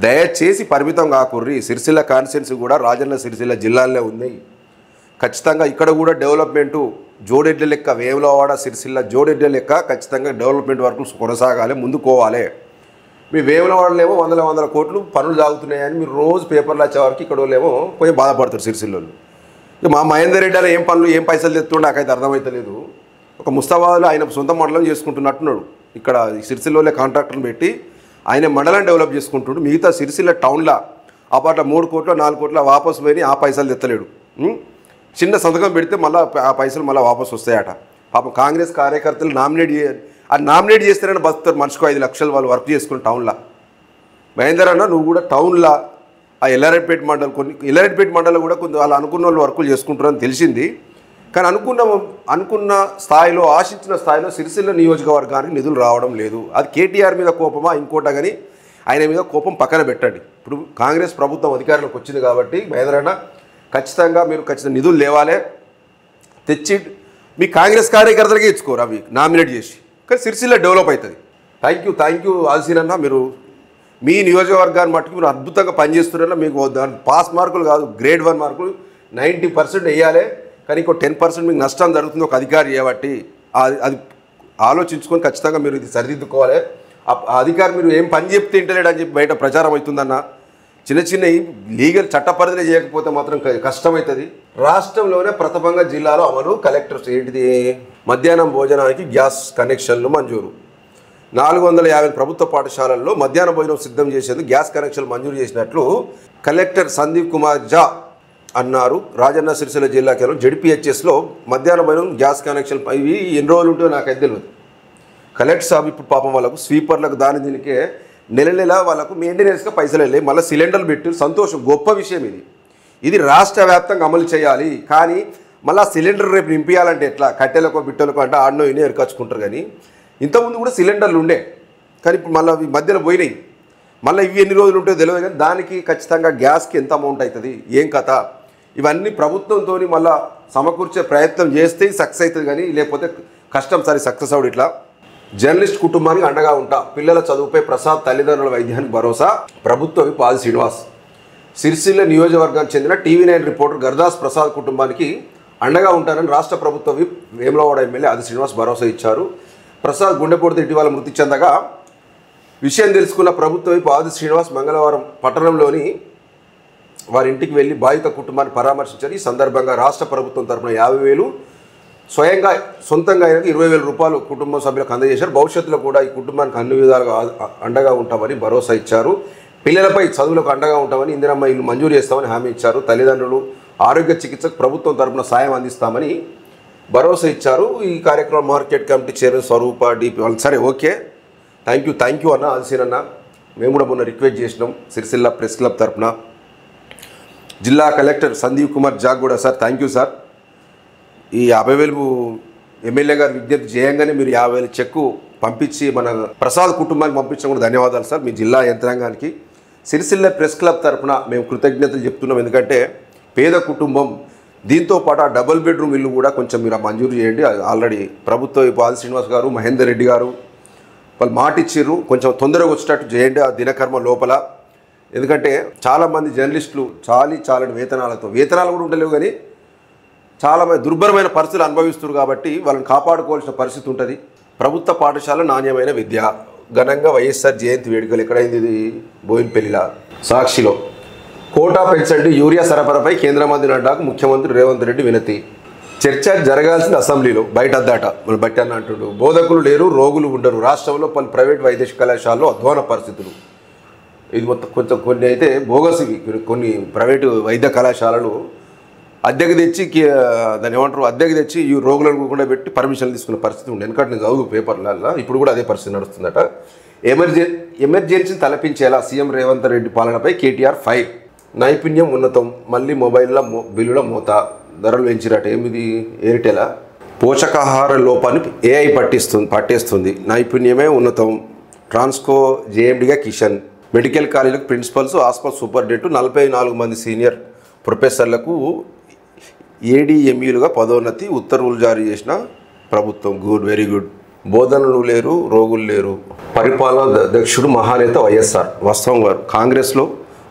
దయచేసి పరిమితం కాకుర్రి. సిరిసిల్ల కాన్స్టిట్యున్సీ కూడా రాజన్న సిరిసిల్ల జిల్లాలో ఉన్నాయి. ఖచ్చితంగా ఇక్కడ కూడా డెవలప్మెంటు జోడెడ్ల లెక్క, వేములవాడ సిరిసిల్ల జోడెడ్ల లెక్క ఖచ్చితంగా డెవలప్మెంట్ వర్కులు కొనసాగాలి, ముందుకోవాలి. మీ వేములవాడలేమో వందల కోట్లు పనులు సాగుతున్నాయని మీరు రోజు పేపర్లు వచ్చేవారికి ఇక్కడ వాళ్ళేమో కొంచెం బాధపడతారు సిరిసిల్లలో. మా మహేందర్ రెడ్డి ఏం పనులు ఏం పైసలు తెస్తుండే నాకైతే అర్థమవుతలేదు. ఒక ముస్తాబాద్లో ఆయన సొంత మండలం చేసుకుంటున్నట్టున్నాడు. ఇక్కడ సిరిసిల్లోనే కాంట్రాక్టర్ని పెట్టి ఆయన మండలం డెవలప్ చేసుకుంటున్నాడు. మిగతా సిరిసిల్ల టౌన్లో ఆ పాట 3 కోట్ల 4 కోట్ల వాపసు పోయి ఆ పైసలు తెత్తలేడు. చిన్న సంతకం పెడితే మళ్ళీ ఆ పైసలు మళ్ళీ వాపసు వస్తాయట. పాపం కాంగ్రెస్ కార్యకర్తలు నామినేట్ చేస్తారని బతుతారు. మనిషికి 5 లక్షలు వాళ్ళు వర్క్ చేసుకుని టౌన్లో. మహేందర్ అన్న నువ్వు కూడా టౌన్లో ఆ ఎల్లారెడ్డిపేట మండలం కూడా కొంచెం వాళ్ళు అనుకున్న వాళ్ళు వర్కులు చేసుకుంటారని తెలిసింది. కానీ అనుకున్న స్థాయిలో, ఆశించిన స్థాయిలో సిరిసిల్ల నియోజకవర్గానికి నిధులు రావడం లేదు. అది కేటీఆర్ మీద కోపమా ఇంకోట, కానీ ఆయన మీద కోపం పక్కన పెట్టండి. ఇప్పుడు కాంగ్రెస్ ప్రభుత్వం అధికారంలోకి వచ్చింది కాబట్టి మహేందర్ అన్న ఖచ్చితంగా నిధులు లేవాలే, తెచ్చి మీ కాంగ్రెస్ కార్యకర్తలకే ఇచ్చుకోరు అవి నామినేట్ చేసి. కానీ సిరిసిల్ల డెవలప్ అవుతుంది. థ్యాంక్ యూ ఆల్సీనన్న. మీరు మీ నియోజకవర్గాన్ని మట్టుకు మీరు అద్భుతంగా పనిచేస్తున్నారన్న. మీకు దాని పాస్ మార్కులు కాదు, గ్రేడ్ 1 మార్కులు 90% వేయాలి. కానీ ఇంకో 10% మీకు నష్టం జరుగుతుంది ఒక అధికారి చేయబట్టి. అది ఆలోచించుకొని ఖచ్చితంగా మీరు ఇది సరిదిద్దుకోవాలి. ఆ అధికారి మీరు ఏం పని చెప్తే ఇంటలేడు అని చెప్పి బయట ప్రచారం అవుతుందన్న. చిన్న లీగల్ చట్ట పరిధిలో చేయకపోతే మాత్రం కష్టమవుతుంది. రాష్ట్రంలోనే ప్రథమంగా జిల్లాలో అమలు. కలెక్టర్స్ ఏంటిది, మధ్యాహ్నం భోజనానికి గ్యాస్ కనెక్షన్లు మంజూరు. 450 ప్రభుత్వ పాఠశాలల్లో మధ్యాహ్న భోజనం సిద్ధం చేసేందుకు గ్యాస్ కనెక్షన్లు మంజూరు చేసినట్లు కలెక్టర్ సందీప్ కుమార్ ఝా అన్నారు. రాజన్న సిరిసిల్ల జిల్లా కేంద్రం JDPHSలో మధ్యాహ్న భోజనం గ్యాస్ కనెక్షన్ ఇవి ఎన్ని రోజులు ఉంటుందో నాకైతే తెలియదు. కలెక్టర్ సాబ్ ఇప్పుడు పాపం వాళ్ళకు స్వీపర్లకు దీనికే నెల వాళ్ళకు మెయింటెనెన్స్గా పైసలు వెళ్ళాయి. మళ్ళీ సిలిండర్లు పెట్టి సంతోషం, గొప్ప విషయం ఇది రాష్ట్ర వ్యాప్తంగా అమలు చేయాలి. కానీ మళ్ళీ సిలిండర్ రేపు నింపించాలంటే ఎట్లా, కట్టెలకో బిట్టెలకో అంటే ఆడనో ఇనే ఎరకచ్చుకుంటారు. కానీ ఇంతకుముందు కూడా సిలిండర్లు ఉండే, కానీ ఇప్పుడు మళ్ళీ ఈ మధ్యలో పోయినాయి. మళ్ళీ ఇవి ఎన్ని రోజులు ఉంటాయో తెలియదు. కానీ దానికి ఖచ్చితంగా గ్యాస్కి ఎంత అమౌంట్ అవుతుంది, ఏం కథ, ఇవన్నీ ప్రభుత్వంతో మళ్ళీ సమకూర్చే ప్రయత్నం చేస్తే సక్సెస్ అవుతుంది. కానీ లేకపోతే కష్టం. సరే సక్సెస్ అవుడు. ఇట్లా జర్నలిస్ట్ కుటుంబానికి అండగా ఉంటా, పిల్లల చదువుపై ప్రసాద్ తల్లిదండ్రుల వైద్యానికి భరోసా. ప్రభుత్వ విప్ ఆది శ్రీనివాస్. సిరిసిల్ల నియోజకవర్గానికి చెందిన TV9 రిపోర్టర్ గర్దాస్ ప్రసాద్ కుటుంబానికి అండగా ఉంటానని రాష్ట్ర ప్రభుత్వ విప్ వేములవాడ ఎమ్మెల్యే ఆది శ్రీనివాస్ భరోసా ఇచ్చారు. ప్రసాద్ గుండెపోటుతో ఇటీవల మృతి చెందగా విషయం తెలుసుకున్న ప్రభుత్వ విప్ ఆది శ్రీనివాస్ మంగళవారం పట్టణంలోని వారి ఇంటికి వెళ్లి బాధిత కుటుంబాన్ని పరామర్శించారు. ఈ సందర్భంగా రాష్ట్ర ప్రభుత్వం తరఫున 50,000, సొంతంగా 20,000 రూపాయలు కుటుంబ సభ్యులకు అందజేశారు. భవిష్యత్తులో కూడా ఈ కుటుంబానికి అన్ని విధాలుగా అండగా ఉంటామని భరోసా ఇచ్చారు. పిల్లలపై చదువులకు అండగా ఉంటామని, ఇందిరమ్మ ఇల్లు మంజూరు చేస్తామని హామీ ఇచ్చారు. తల్లిదండ్రులు ఆరోగ్య చికిత్సకు ప్రభుత్వం తరఫున సాయం అందిస్తామని భరోసా ఇచ్చారు. ఈ కార్యక్రమం మార్కెట్ కమిటీ చైర్మన్ స్వరూప DP సరే ఓకే, థ్యాంక్ యూ అన్న ఆల్సీన్ అన్న. మేము కూడా మొన్న రిక్వెస్ట్ చేసినాం సిరిసిల్ల ప్రెస్ క్లబ్ తరఫున. జిల్లా కలెక్టర్ సందీప్ కుమార్ ఝా కూడా సార్ థ్యాంక్ యూ సార్. ఈ 50,000 ఎమ్మెల్యే గారు విజ్ఞప్తి చేయంగానే మీరు 50,000 చెక్కు పంపించి మన ప్రసాద్ కుటుంబానికి పంపించడం కూడా ధన్యవాదాలు సార్. మీ జిల్లా యంత్రాంగానికి సిరిసిల్ల ప్రెస్ క్లబ్ తరఫున మేము కృతజ్ఞతలు చెప్తున్నాం. ఎందుకంటే పేద కుటుంబం, దీంతో పాటు ఆ డబుల్ బెడ్రూమ్ ఇల్లు కూడా కొంచెం మీరు మంజూరు చేయండి. ఆల్రెడీ ప్రభుత్వ ఆది శ్రీనివాస్ గారు, మహేందర్ రెడ్డి గారు వాళ్ళు మాట ఇచ్చిర్రు, కొంచెం తొందరగా వచ్చేటట్టు చేయండి ఆ దినకర్మ లోపల. ఎందుకంటే చాలామంది జర్నలిస్టులు చాలని వేతనాలు కూడా ఉండలేవు, కానీ చాలామంది దుర్భరమైన పరిస్థితులు అనుభవిస్తున్నారు. కాబట్టి వాళ్ళని కాపాడుకోవాల్సిన పరిస్థితి ఉంటుంది. ప్రభుత్వ పాఠశాల నాణ్యమైన విద్య, ఘనంగా వైఎస్ఆర్ జయంతి వేడుకలు. ఎక్కడైంది ఇది? బోయినపల్లిలా. సాక్షిలో కోటా పెంచండి, యూరియా సరఫరాపై కేంద్ర మంత్రి నడ్డాకు ముఖ్యమంత్రి రేవంత్ రెడ్డి వినతి. చర్చ జరగాల్సిన అసెంబ్లీలో బయట అద్దాట. మన బట్టి అన్న అంటుండు. బోధకులు లేరు, రోగులు ఉండరు. రాష్ట్రంలో పలు ప్రైవేట్ వైద్య కళాశాలలో అధ్వాన పరిస్థితులు. ఇది మొత్తం కొంచెం కొన్ని అయితే బోగసివి. కొన్ని ప్రైవేటు వైద్య కళాశాలలు అద్దెకు తెచ్చి దాన్ని ఏమంటారు, అద్దెకు తెచ్చి ఈ రోగులను కూడా పెట్టి పర్మిషన్లు తీసుకున్న పరిస్థితి ఉంది. ఎందుకంటే నేను చదువు పేపర్లలో ఇప్పుడు కూడా అదే పరిస్థితి నడుస్తుందట. ఎమర్జెన్సీని తలపించేలా సీఎం రేవంత్ రెడ్డి పాలనపై కేటీఆర్ ఫైర్. నైపుణ్యం ఉన్నతం, మళ్ళీ మొబైల్ల బిల్లుల మోత, ధరలు పెంచిరట. ఏమిది? ఎయిర్టెలా? పోషకాహార లోపాన్ని ఏఐ పట్టేస్తుంది. నైపుణ్యమే ఉన్నతం. ట్రాన్స్కో జేఎండిగా కిషన్. మెడికల్ కాలేజీలకు ప్రిన్సిపల్స్, హాస్పిటల్ సూపరింటెండెంట్ 44 మంది సీనియర్ ప్రొఫెసర్లకు ఏడీఎంఈలుగా పదోన్నతి ఉత్తర్వులు జారీ చేసిన ప్రభుత్వం. Good, very good. బోధనలు లేరు, రోగులు లేరు. పరిపాలన అధ్యక్షుడు మహానేత వైఎస్ఆర్. వాస్తవం గారు కాంగ్రెస్లో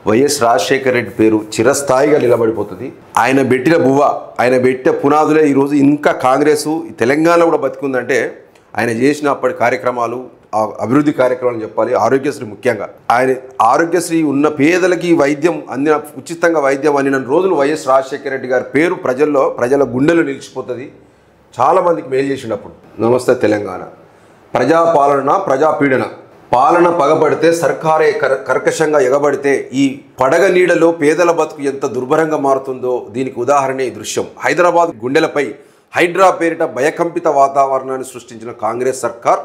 వైఎస్ రాజశేఖర రెడ్డి పేరు చిరస్థాయిగా నిలబడిపోతుంది. ఆయన పెట్టిన ఆయన పెట్టిన పునాదులే ఈరోజు ఇంకా కాంగ్రెస్ తెలంగాణ కూడా బతికుందంటే ఆయన చేసిన అప్పటి కార్యక్రమాలు, అభివృద్ధి కార్యక్రమాలు చెప్పాలి. ఆరోగ్యశ్రీ ముఖ్యంగా. ఆయన ఆరోగ్యశ్రీ ఉన్న పేదలకి వైద్యం అందిన, ఉచితంగా వైద్యం అందిన రోజులు వైఎస్ రాజశేఖర రెడ్డి గారి పేరు ప్రజల గుండెలు నిలిచిపోతుంది. చాలామందికి మేలు చేసినప్పుడు. నమస్తే తెలంగాణ. ప్రజాపాలన, ప్రజాపీడన. పాలన పగబడితే, సర్కారే కర్కశంగా ఎగబడితే ఈ పడగ నీడలో పేదల బతుకు ఎంత దుర్భరంగా మారుతుందో దీనికి ఉదాహరణ ఈ దృశ్యం. హైదరాబాద్ గుండెలపై హైడ్రా పేరిట భయకంపిత వాతావరణాన్ని సృష్టించిన కాంగ్రెస్ సర్కార్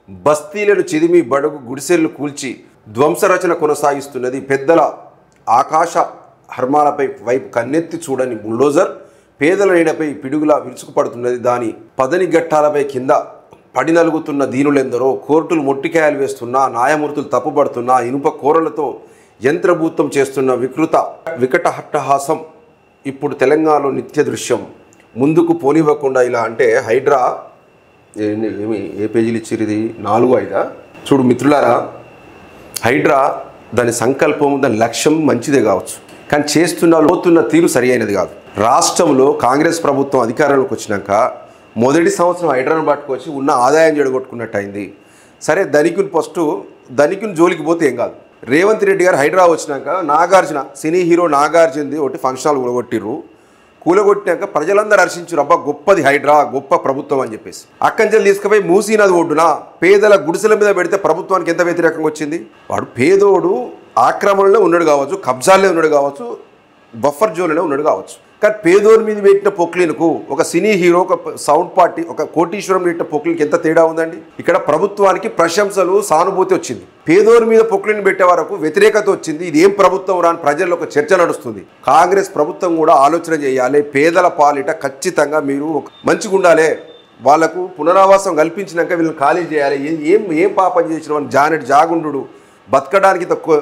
బస్తీలను చిదిమి బడుగు గుడిసెలను కూల్చి ధ్వంసరచన కొనసాగిస్తున్నది. పెద్దల ఆకాశ హర్మాలపై వైపు కన్నెత్తి చూడని బుల్డోజర్ పేదల నీడపై పిడుగులా విరుచుకుపడుతున్నది. దాని పదని గట్టాలపై కింద పడి నలుగుతున్న దీనులెందరో. కోర్టులు మొట్టికాయలు వేస్తున్నా, న్యాయమూర్తులు తప్పుపడుతున్నా, ఇనుప కోరలతో యంత్రభూతం చేస్తున్న వికట హట్టహాసం ఇప్పుడు తెలంగాణలో నిత్య దృశ్యం. ముందుకు పోనివ్వకుండా ఇలా అంటే హైడ్రా ఏ పేజీలు ఇచ్చిరు? ఇది 4-5. చూడు మిత్రులారా, హైడ్రా దాని సంకల్పం, దాని లక్ష్యం మంచిదే కావచ్చు, కానీ పోతున్న తీరు సరి అయినది కాదు. రాష్ట్రంలో కాంగ్రెస్ ప్రభుత్వం అధికారంలోకి వచ్చినాక మొదటి సంవత్సరం హైడ్రాను పట్టుకొచ్చి ఉన్న ఆదాయం చెడగొట్టుకున్నట్టు అయింది. సరే, ధనికుని జోలికి పోతే ఏం కాదు. రేవంత్ రెడ్డి గారు హైడ్రా వచ్చినాక నాగార్జున, సినీ హీరో నాగార్జునది ఒకటి ఫంక్షన్ హాల్ కూలగొట్టినాక ప్రజలందరూ హర్షించారు. అబ్బా గొప్పది హైడ్రా, గొప్ప ప్రభుత్వం అని చెప్పేసి. అక్కంచెలు తీసుకుపోయి మూసీ నది ఒడ్డున పేదల గుడిసెల మీద పెడితే ప్రభుత్వానికి ఎంత వ్యతిరేకంగా వచ్చింది? వాడు పేదోడు ఆక్రమణలో ఉన్నాడు కావచ్చు, కబ్జాల్లో ఉన్నాడు కావచ్చు, బఫర్ జోన్లో ఉన్నాడు కావచ్చు, కానీ పేదోని మీద పెట్టిన పొక్లిన్కు ఒక సినీ హీరో, ఒక సౌండ్ పార్టీ, ఒక కోటీశ్వరం పెట్టిన పొక్లిన్కి ఎంత తేడా ఉందండి? ఇక్కడ ప్రభుత్వానికి ప్రశంసలు, సానుభూతి వచ్చింది. పేదోని మీద పొక్లిన్ పెట్టే వరకు వ్యతిరేకత వచ్చింది. ఇది ఏం ప్రభుత్వం రాని ప్రజల్లో ఒక చర్చ నడుస్తుంది. కాంగ్రెస్ ప్రభుత్వం కూడా ఆలోచన చేయాలి. పేదల పాలిట ఖచ్చితంగా మీరు మంచిగా ఉండాలి. వాళ్లకు పునరావాసం కల్పించినాక వీళ్ళని ఖాళీ చేయాలి. ఏం పాపం చేసిన వాళ్ళు జానెట్ జాగుండు బతకడానికి తక్కువ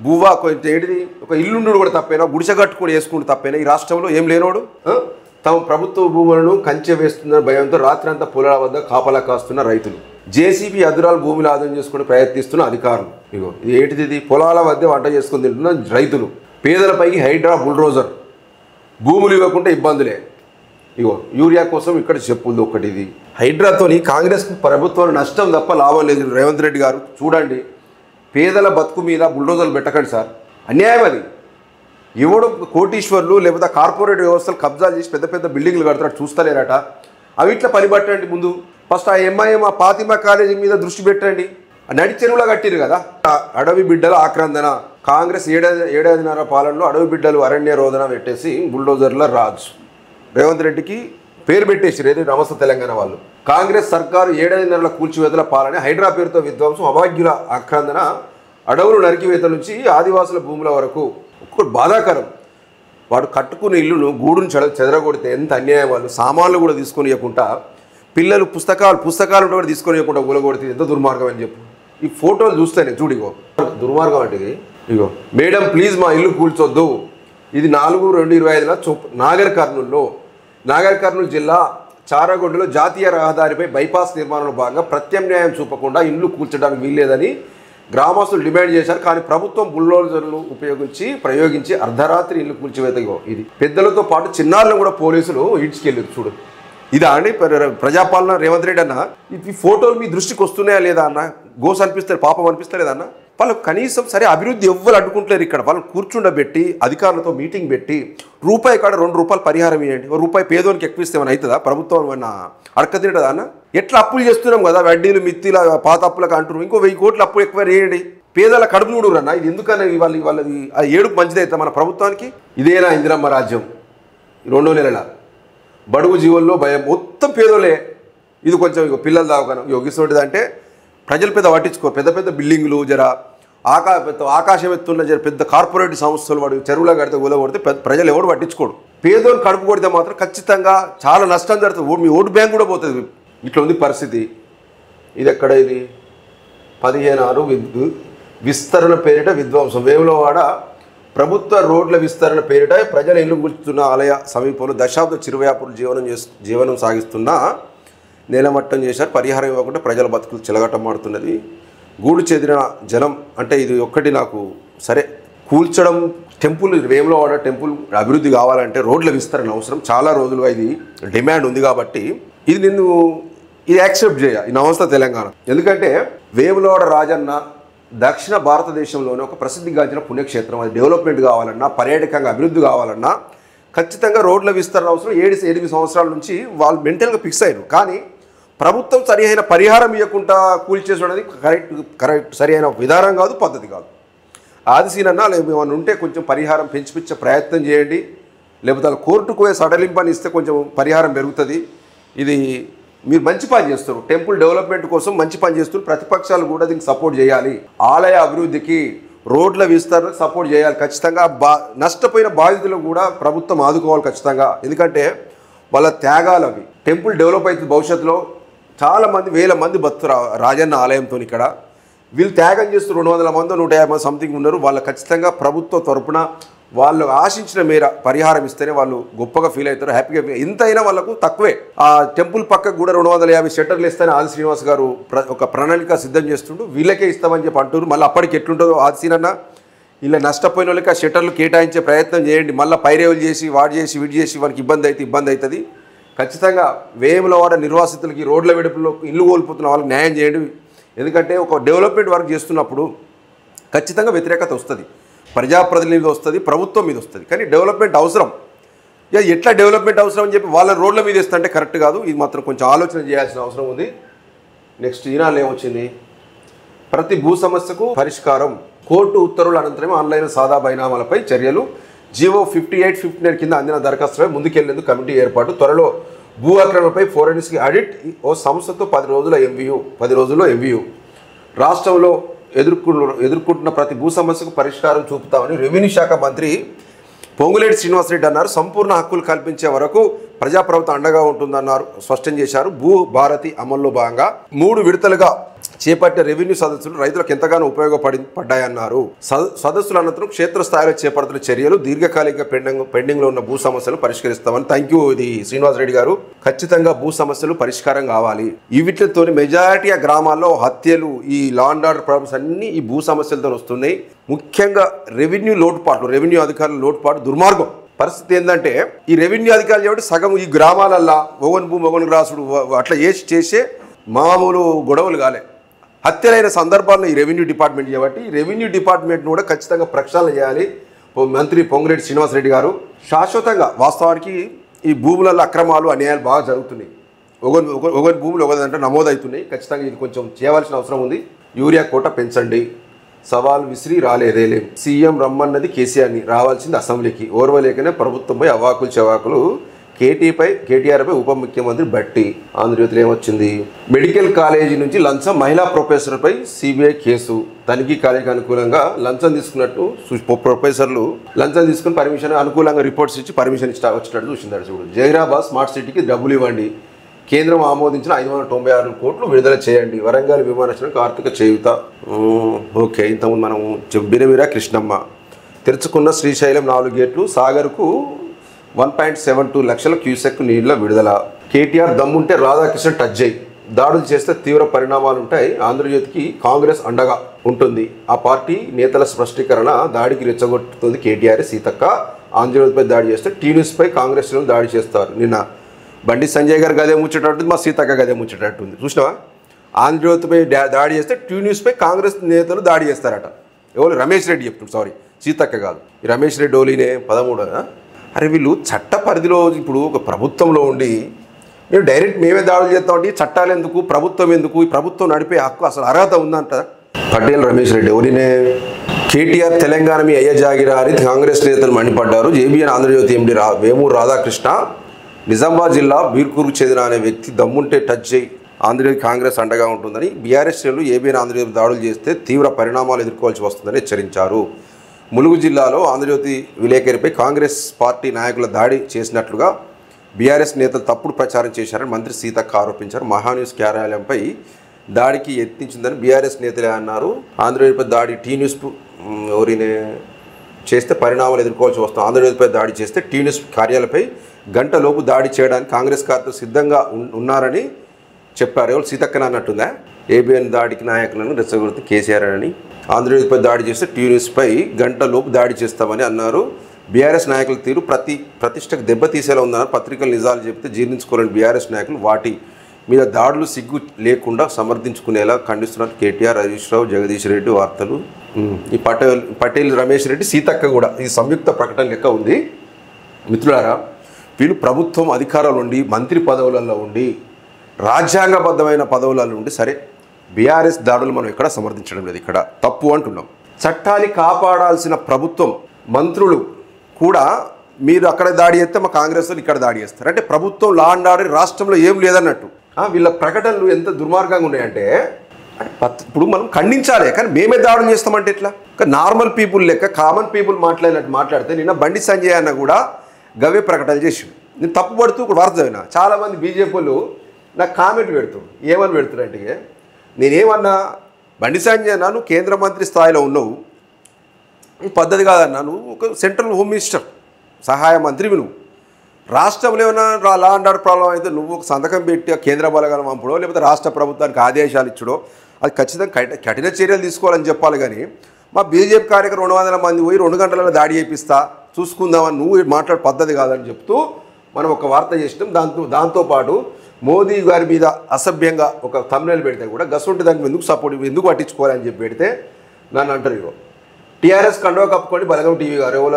భూవా కొంచెం ఏంటిది, ఒక ఇల్లుండు కూడా తప్పైనా, గుడిసె కట్టుకొని వేసుకుంటూ తప్పైనా ఈ రాష్ట్రంలో ఏం లేనోడు తమ ప్రభుత్వ భూములను కంచె వేస్తున్న భయంతో రాత్రంతా పొలాల వద్ద కాపలా కాస్తున్న రైతులు, జేసీబీ అదురాలు భూమిని ఆదాయం చేసుకుని ప్రయత్నిస్తున్న అధికారులు. ఇగో ఇది ఏంటిది? పొలాల వద్ద వంట చేసుకుని తింటున్న రైతులు. పేదలపైకి హైడ్రా బుల్డోజర్. భూములు ఇవ్వకుండా ఇబ్బందులే. ఇగో యూరియా కోసం ఇక్కడ చెప్పుంది ఒకటి. ఇది హైడ్రాతోని కాంగ్రెస్ ప్రభుత్వం నష్టం తప్ప లాభం లేదు. రేవంత్ రెడ్డి గారు చూడండి, పేదల బతుకు మీద బుల్డోజర్లు పెట్టకండి సార్, అన్యాయం అది. ఎవడు కోటీశ్వర్లు లేకపోతే కార్పొరేట్ వ్యవస్థలు కబ్జాలు చేసి పెద్ద పెద్ద బిల్డింగ్లు కడతాడు, చూస్తలేరట. అవి ఇట్లా పనిపట్టండి. ముందు ఫస్ట్ ఆ ఎంఐఎం, ఆ ఫాతిమా కాలేజీ మీద దృష్టి పెట్టండి. నడి చెరువులా కట్టిరు కదా. అడవి బిడ్డల ఆక్రందన. కాంగ్రెస్ ఏడాదిన్నర పాలనలో అడవి బిడ్డలు అరణ్య రోదన పెట్టేసి బుల్డోజర్ల రాజు. రేవంత్ రెడ్డికి పేరు పెట్టేసారు. ఏది నమస్తే తెలంగాణ వాళ్ళు. కాంగ్రెస్ సర్కారు ఏడాదిన్నరల కూల్చివేతల పాలన, హైడ్రా పేరుతో విధ్వంసం, అభాగ్యుల ఆక్రందన, అడవులు నరికివేత నుంచి ఆదివాసుల భూముల వరకు. ఒక్కొక్కటి బాధాకరం. వాడు కట్టుకున్న ఇల్లును గూడును చెదరగొడితే ఎంత అన్యాయం. వాళ్ళు సామాన్లు కూడా తీసుకొని ఇవ్వకుండా, పిల్లలు పుస్తకాలు కూడా తీసుకొని ఇవ్వకుండా ఊలగొడితే ఎంత దుర్మార్గం అని చెప్పు. ఈ ఫోటోలు చూస్తేనే చూడిగో దుర్మార్గం అంటే. ఇగో మేడం ప్లీజ్ మా ఇల్లు కూల్చొద్దు. ఇది 4/2/2005 నాగర్ కర్నూలు జిల్లా చారగొండలో జాతీయ రహదారిపై బైపాస్ నిర్మాణంలో భాగంగా ప్రత్యామ్నాయం చూపకుండా ఇల్లు కూల్చడానికి వీల్లేదని గ్రామస్తులు డిమాండ్ చేశారు. కానీ ప్రభుత్వం బుల్డోజర్లు ప్రయోగించి అర్ధరాత్రి ఇల్లు కూల్చివేత. ఇది పెద్దలతో పాటు చిన్నారులను కూడా పోలీసులు ఈడ్చుకెళ్ళారు. చూడు ఇదా అండి ప్రజాపాలన రేవంత్ రెడ్డి అన్న? ఈ ఫోటోలు మీ దృష్టికి వస్తున్నాయా లేదా అన్న? గోస్ అనిపిస్తారు, పాపం అనిపిస్తలేదా అన్న? వాళ్ళు కనీసం సరే అభివృద్ధి ఎవ్వరు అడ్డుకుంటలేరు. ఇక్కడ వాళ్ళు కూర్చుండబెట్టి అధికారులతో మీటింగ్ పెట్టి రూపాయి కాడ ₹2 పరిహారం ఇవ్వండి, ₹1 పేదోనికి ఎక్కువ ఇస్తే ఏమైనా అవుతుందా? ప్రభుత్వం ఏమన్నా అడక తింటుందా అన్న? ఎట్లా అప్పులు చేస్తున్నాం కదా, వడ్డీలు మిత్తిల పాత అప్పులకు అంటున్నాం, ఇంకో 1000 కోట్ల అప్పు ఎక్కువ వేయండి, పేదల కడుపు చూడరు అన్న. ఇది ఎందుకన్నా వాళ్ళది ఆ ఏడుపు మంచిదైతే మన ప్రభుత్వానికి? ఇదేనా ఇందిరమ్మ రాజ్యం? 2 నెలల బడుగు జీవుల్లో భయం, మొత్తం పేదోలే. ఇది కొంచెం ఇక పిల్లలు దావకనం యోగిస్తుంటుంది అంటే ప్రజలు పెద్ద పట్టించుకోరు. పెద్ద పెద్ద బిల్డింగ్లు జర ఆకాశం ఎత్తున్న జర పెద్ద కార్పొరేట్ సంస్థలు వాడు చెరువులో కడితే కొడితే ప్రజలు ఎవరు పట్టించుకోడు. పేదోని కడుపు కొడితే మాత్రం ఖచ్చితంగా చాలా నష్టం జరుగుతుంది. మీ ఓటు బ్యాంక్ కూడా పోతుంది. ఇట్లా ఉంది పరిస్థితి. ఇది ఎక్కడ? ఇది 15 విస్తరణ పేరిట విధ్వంసం. వేములవాడ ప్రభుత్వ రోడ్ల విస్తరణ పేరిట ప్రజల ఇల్లు కూర్చున్న ఆలయ సమీపంలో దశాబ్ద చిరువ్యాపురులు జీవనం సాగిస్తున్న నేలమట్టం చేశారు. పరిహారం ఇవ్వకుండా ప్రజల బతుకులు చిలగటమాడుతున్నది. గూడు చెదిరిన జనం అంటే ఇది ఒక్కటి నాకు సరే కూల్చడం. టెంపుల్ వేములవాడ టెంపుల్ అభివృద్ధి కావాలంటే రోడ్ల విస్తరణ అవసరం. చాలా రోజులుగా ఇది డిమాండ్ ఉంది కాబట్టి ఇది యాక్సెప్ట్ చేయ ఈ నమస్తే తెలంగాణ. ఎందుకంటే వేములవాడ రాజన్న దక్షిణ భారతదేశంలోనే ఒక ప్రసిద్ధిగాంచిన పుణ్యక్షేత్రం. అది డెవలప్మెంట్ కావాలన్నా, పర్యాటకంగా అభివృద్ధి కావాలన్నా ఖచ్చితంగా రోడ్ల విస్తరణ అవసరం. 7 సంవత్సరాల నుంచి వాళ్ళు మెంటల్గా ఫిక్స్ అయ్యారు. కానీ ప్రభుత్వం సరి అయిన పరిహారం ఇవ్వకుండా కూల్చేసడం అనేది కరెక్ట్ సరి అయిన విధానం కాదు, పద్ధతి కాదు. ఆదిశీనన్నా ఏమైనా ఉంటే కొంచెం పరిహారం పెంచిపించే ప్రయత్నం చేయండి. లేకపోతే వాళ్ళు కోర్టుకు పోయే సడలింపని ఇస్తే కొంచెం పరిహారం పెరుగుతుంది. ఇది మీరు మంచి పని చేస్తారు, టెంపుల్ డెవలప్మెంట్ కోసం మంచి పని చేస్తున్నారు. ప్రతిపక్షాలు కూడా దీనికి సపోర్ట్ చేయాలి. ఆలయ అభివృద్ధికి, రోడ్ల విస్తరణకు సపోర్ట్ చేయాలి ఖచ్చితంగా. నష్టపోయిన బాధితులు కూడా ప్రభుత్వం ఆదుకోవాలి ఖచ్చితంగా. ఎందుకంటే వాళ్ళ త్యాగాలు అవి. టెంపుల్ డెవలప్ అవుతుంది భవిష్యత్తులో. చాలామంది 1000 మంది బతుకుతారు రాజన్న ఆలయంతో. ఇక్కడ వీళ్ళు త్యాగం చేస్తూ 200 మంది 150 మంది సంథింగ్ ఉన్నారు. వాళ్ళు ఖచ్చితంగా ప్రభుత్వ తరపున వాళ్ళు ఆశించిన మేర పరిహారం ఇస్తేనే వాళ్ళు గొప్పగా ఫీల్ అవుతారు, హ్యాపీగా. ఎంతైనా వాళ్ళకు తక్కువే. ఆ టెంపుల్ పక్కకు కూడా 250 షట్టర్లు ఇస్తానే ఆది శ్రీనివాస్ గారు ఒక ప్రణాళిక సిద్ధం చేస్తుంటూ వీళ్ళకే ఇస్తామని చెప్పి అంటారు. మళ్ళీ అప్పటికి ఎట్లుంటుందో ఆదిశీనన్న, ఇలా నష్టపోయిన వాళ్ళకి ఆ షట్టర్లు కేటాయించే ప్రయత్నం చేయండి. మళ్ళీ పైరేవులు చేసి వీడి చేసి వాళ్ళకి ఇబ్బంది అవుతుంది. ఖచ్చితంగా వేములవాడ నిర్వాసితులకి, రోడ్ల వెడుపులో ఇల్లు కోల్పోతున్న వాళ్ళకి న్యాయం చేయండి. ఎందుకంటే ఒక డెవలప్మెంట్ వర్క్ చేస్తున్నప్పుడు ఖచ్చితంగా వ్యతిరేకత వస్తుంది, ప్రజాప్రతినిధి మీద వస్తుంది, ప్రభుత్వం మీద వస్తుంది. కానీ డెవలప్మెంట్ అవసరం. ఎట్లా డెవలప్మెంట్ అవసరం అని చెప్పి వాళ్ళని రోడ్ల మీద ఇస్తుంటే కరెక్ట్ కాదు. ఇది మాత్రం కొంచెం ఆలోచన చేయాల్సిన అవసరం ఉంది. నెక్స్ట్ ఈనాళ్ళు ఏమొచ్చింది? ప్రతి భూ సమస్యకు పరిష్కారం, కోర్టు ఉత్తర్వుల అనంతరమే ఆన్లైన్ సాదా బైనామాలపై చర్యలు. జీవో 58-59 కింద అందిన దరఖాస్తుపై ముందుకెళ్లేందుకు కమిటీ ఏర్పాటు. త్వరలో భూ ఆక్రమణపై ఫోరెన్సిక్ ఆడిట్. ఓ సంస్థతో 10 రోజుల్లో ఎంవియు. రాష్ట్రంలో ఎదుర్కొంటున్న ప్రతి భూ సమస్యకు పరిష్కారం చూపుతామని రెవెన్యూ శాఖ మంత్రి పొంగులేటి శ్రీనివాసరెడ్డి అన్నారు. సంపూర్ణ హక్కులు కల్పించే వరకు ప్రజాప్రభుత్వం అండగా ఉంటుందన్నారు, స్పష్టం చేశారు. భూ భారతి అమల్లో భాగంగా 3 విడతలుగా చేపట్టే రెవెన్యూ సదస్సులు రైతులకు ఎంతగానో ఉపయోగపడ్డాయన్నారు. సదస్సుల అనంతరం క్షేత్రస్థాయిలో చేపడుతున్న చర్యలు దీర్ఘకాలిక పెండింగ్లో ఉన్న భూ సమస్యలు పరిష్కరిస్తామని. థ్యాంక్ యూ ఇది శ్రీనివాస్ రెడ్డి గారు. ఖచ్చితంగా భూ సమస్యలు పరిష్కారం కావాలి. వీటితో మెజారిటీ గ్రామాల్లో హత్యలు, ఈ లా అండ్ ఆర్డర్ ప్రాబ్లమ్స్ అన్నీ ఈ భూ సమస్యలతో వస్తున్నాయి. ముఖ్యంగా రెవెన్యూ అధికారుల లోటుపాటు, దుర్మార్గం. పరిస్థితి ఏంటంటే ఈ రెవెన్యూ అధికారులు కాబట్టి సగం ఈ గ్రామాలల్లో మొగన్ రాసుడు అట్లా చేసే మామూలు గొడవలు కాలే, హత్యలైన సందర్భాల్లో ఈ రెవెన్యూ డిపార్ట్మెంట్ చేయబట్టి ఈ రెవెన్యూ డిపార్ట్మెంట్ను కూడా ఖచ్చితంగా ప్రక్షాళన చేయాలి. మంత్రి పొంగులేటి శ్రీనివాసరెడ్డి గారు శాశ్వతంగా. వాస్తవానికి ఈ భూములలో అక్రమాలు, అన్యాయాలు బాగా జరుగుతున్నాయి. ఒకరి భూములు ఒకదంటే నమోదవుతున్నాయి. ఖచ్చితంగా ఇది కొంచెం చేయవలసిన అవసరం ఉంది. యూరియా కోట పెంచండి. సవాల్ విసిరి రాలేదేలేం. సీఎం రమ్మన్నది కేసీఆర్ని, రావాల్సింది అసెంబ్లీకి. ఓర్వలేకనే ప్రభుత్వంపై అవాకులు చెవాకులు. కేటీఆర్పై ఉప ముఖ్యమంత్రి బట్టి. ఆంధ్రజ్యోతిలో ఏమొచ్చింది? మెడికల్ కాలేజీ నుంచి లంచం, మహిళా ప్రొఫెసర్పై సిబిఐ కేసు. తనిఖీ కాలేజీకి అనుకూలంగా లంచం తీసుకున్నట్టు ప్రొఫెసర్లు లంచం తీసుకుని పర్మిషన్ అనుకూలంగా రిపోర్ట్స్ ఇచ్చి పర్మిషన్ వచ్చినట్టు చూసిందాడు. చూడు, జహీరాబాద్ స్మార్ట్ సిటీకి డబ్బులు ఇవ్వండి, కేంద్రం ఆమోదించిన 596 కోట్లు విడుదల చేయండి, వరంగల్ విమానాశ్రయానికి ఆర్థిక చేయూత. ఓకే, ఇంతకుముందు మనం బిరబిరా కృష్ణమ్మ. తెరుచుకున్న శ్రీశైలం 4 గేట్లు, సాగర్కు 1.72 లక్షల క్యూసెక్ నీళ్ల విడుదల. కేటీఆర్ దమ్ముంటే రాధాకృష్ణ టచ్ చేయి, దాడులు చేస్తే తీవ్ర పరిణామాలుంటాయి. ఆంధ్రజ్యోతికి కాంగ్రెస్ అండగా ఉంటుంది. ఆ పార్టీ నేతల స్పష్టీకరణ. దాడికి రెచ్చగొట్టుతుంది కేటీఆర్, సీతక్క. ఆంధ్రజ్యోతిపై దాడి చేస్తే టీన్యూస్పై కాంగ్రెస్ దాడి చేస్తారు. నిన్న బండి సంజయ్ గారు గదే ముచ్చేటట్టుంది, మా సీతక్క గదే ముచ్చేటట్టుంది. చూసినావా? ఆంధ్రజ్యోతిపై దాడి చేస్తే న్యూస్పై కాంగ్రెస్ నేతలు దాడి చేస్తారట. ఎవరు? రమేష్ రెడ్డి చెప్తుంది. సారీ, సీతక్క కాదు, ఈ రమేష్ రెడ్డి ఓలీనే 13. అరే వీళ్ళు చట్ట పరిధిలో ఇప్పుడు ఒక ప్రభుత్వంలో ఉండి మేము డైరెక్ట్ మేమే దాడులు చేస్తామంటే చట్టాలు ఎందుకు, ప్రభుత్వం ఎందుకు, ఈ ప్రభుత్వం నడిపే హక్కు అసలు అర్హత ఉందంట. పటేల్ రమేష్ రెడ్డి ఎవరినే? కేటీఆర్ తెలంగాణ మీ అయ్య జాగిరా అని కాంగ్రెస్ నేతలు మండిపడ్డారు. జేబీఎన్ ఆంధ్రజ్యోతి ఎండి వేమూరు రాధాకృష్ణ నిజామాబాద్ జిల్లా బీర్కూరుకు చెందిన అనే వ్యక్తి దమ్ముంటే టచ్ చేయి, ఆంధ్రజ్యోతి కాంగ్రెస్ అండగా ఉంటుందని, బీఆర్ఎస్ శ్రేణులు ఏబీఎన్ ఆంధ్రజ్యోతి దాడులు చేస్తే తీవ్ర పరిణామాలు ఎదుర్కోవాల్సి వస్తుందని హెచ్చరించారు. ములుగు జిల్లాలో ఆంధ్రజ్యోతి విలేకరిపై కాంగ్రెస్ పార్టీ నాయకుల దాడి చేసినట్లుగా బీఆర్ఎస్ నేతలు తప్పుడు ప్రచారం చేశారని మంత్రి సీతక్క ఆరోపించారు. మహాన్యూస్ కార్యాలయంపై దాడికి యత్నించిందని బీఆర్ఎస్ నేతలే అన్నారు. ఆంధ్రజ్యోతిపై దాడి టీ న్యూస్ ఎవరినే చేస్తే పరిణామాలు ఎదుర్కోవాల్సి వస్తుంది. ఆంధ్రజ్యోతిపై దాడి చేస్తే టీ న్యూస్ కార్యాలయంపై గంటలోపు దాడి చేయడానికి కాంగ్రెస్ కార్యకర్తలు సిద్ధంగా ఉన్నారని చెప్పారు. ఎవరు? సీతక్కన అన్నట్టుందా? ఏబీఎన్ దాడికి నాయకులను రెచ్చగొడుతూ కేసీఆర్ అని, ఆంధ్రజ్యోతిపై దాడి చేస్తే టీ న్యూస్పై గంటలోపు దాడి చేస్తామని అన్నారు. బీఆర్ఎస్ నాయకుల తీరు ప్రతిష్టకు దెబ్బతీసేలా ఉందన్నారు. పత్రికలు నిజాలు చెబితే జీర్ణించుకోలేని బీఆర్ఎస్ నాయకులు వాటి మీద దాడులు సిగ్గు లేకుండా సమర్థించుకునేలా ఖండిస్తున్నారు. కేటీఆర్, హరీష్ రావు, జగదీష్ రెడ్డి వార్తలు. ఈ పటేల్ రమేష్ రెడ్డి, సీతక్క కూడా ఈ సంయుక్త ప్రకటన లెక్క ఉంది. మిత్రులారా, వీళ్ళు ప్రభుత్వం అధికారాలు ఉండి మంత్రి పదవులలో ఉండి రాజ్యాంగబద్ధమైన పదవులలో ఉండి సరే బీఆర్ఎస్ దాడులు మనం ఎక్కడ సమర్థించడం లేదు, ఇక్కడ తప్పు అంటున్నాం. చట్టాన్ని కాపాడాల్సిన ప్రభుత్వం మంత్రులు కూడా మీరు అక్కడ దాడి చేస్తే మా కాంగ్రెస్ వాళ్ళు ఇక్కడ దాడి చేస్తారు అంటే ప్రభుత్వం లా అండ్ ఆర్డర్ రాష్ట్రంలో ఏం లేదన్నట్టు. వీళ్ళ ప్రకటనలు ఎంత దుర్మార్గంగా ఉన్నాయంటే ఇప్పుడు మనం ఖండించాలి, కానీ మేమే దాడులు చేస్తామంటే ఎట్లా? నార్మల్ పీపుల్ లెక్క కామన్ పీపుల్ మాట్లాడితే నిన్న బండి సంజయ్ అన్న కూడా గవే ప్రకటనలు చేసి నేను తప్పు పడుతూ ఒక వార్త చదివినా. చాలామంది బీజేపీలు నాకు కామెంట్ పెడుతున్నారు. ఏమని పెడుతున్నారంటే, నేనేమన్నా బండి సంజయ్ అన్నా నువ్వు కేంద్ర మంత్రి స్థాయిలో ఉన్నావు, పద్ధతి కాదన్నా, నువ్వు ఒక సెంట్రల్ హోమ్ మినిస్టర్ సహాయ మంత్రివి, నువ్వు రాష్ట్రంలో ఏమైనా లా అండ్ ఆర్డర్ ప్రాబ్లం అయితే నువ్వు ఒక సంతకం పెట్టి కేంద్ర బలగాలను పంపడో లేకపోతే రాష్ట్ర ప్రభుత్వానికి ఆదేశాలు ఇచ్చడో అది ఖచ్చితంగా కఠిన చర్యలు తీసుకోవాలని చెప్పాలి. కానీ మా బీజేపీ కార్యకర్తలు 200 మంది పోయి 2 గంటలలో దాడి చేపిస్తా చూసుకుందామని నువ్వు మాట్లాడే పద్ధతి కాదని చెప్తూ మనం ఒక వార్త చేసినాం. దాంతోపాటు మోదీ గారి మీద అసభ్యంగా ఒక థంబ్నెయిల్ పెడితే కూడా గసొంటి దానికి ఎందుకు సపోర్ట్ ఎందుకు పట్టించుకోవాలని చెప్పి పెడితే నన్ను అంటారు, ఇగో టీఆర్ఎస్ కండువా కప్పుకొని బలగం టీవీ గారు ఎవరు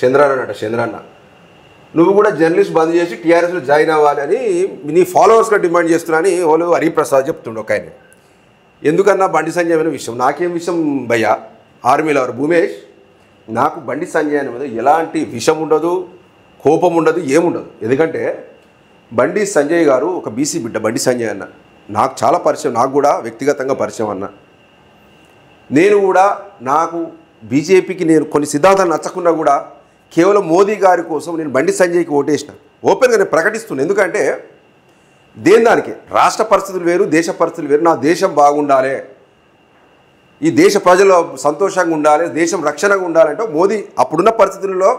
చంద్రన్న నువ్వు కూడా జర్నలిస్ట్ బంద్ చేసి టీఆర్ఎస్లో జాయిన్ అవ్వాలి అని నీ ఫాలోవర్స్గా డిమాండ్ చేస్తున్నాని వాళ్ళు హరిప్రసాద్ చెప్తుండే ఒక ఆయన. ఎందుకన్నా బండి సంజయ్ అనే విషయం నాకేం విషయం భయ్యా, ఆర్మీలో భూమేష్, నాకు బండి సంజయ్ అనే మీద ఎలాంటి విషం ఉండదు, కోపం ఉండదు, ఏముండదు. ఎందుకంటే బండి సంజయ్ గారు ఒక బీసీ బిడ్డ. బండి సంజయ్ అన్న నాకు చాలా పరిచయం, నాకు కూడా వ్యక్తిగతంగా పరిచయం అన్న. నేను కూడా నాకు బీజేపీకి నేను కొన్ని సిద్ధాంతాలు నచ్చకుండా కూడా కేవలం మోదీ గారి కోసం నేను బండి సంజయ్కి ఓటేసిన, ఓపెన్గా నేను ప్రకటిస్తున్నాను. ఎందుకంటే దానికి రాష్ట్ర పరిస్థితులు వేరు, దేశ పరిస్థితులు వేరు. నా దేశం బాగుండాలి, ఈ దేశ ప్రజలు సంతోషంగా ఉండాలి, దేశం రక్షణగా ఉండాలంటే మోదీ అప్పుడున్న పరిస్థితుల్లో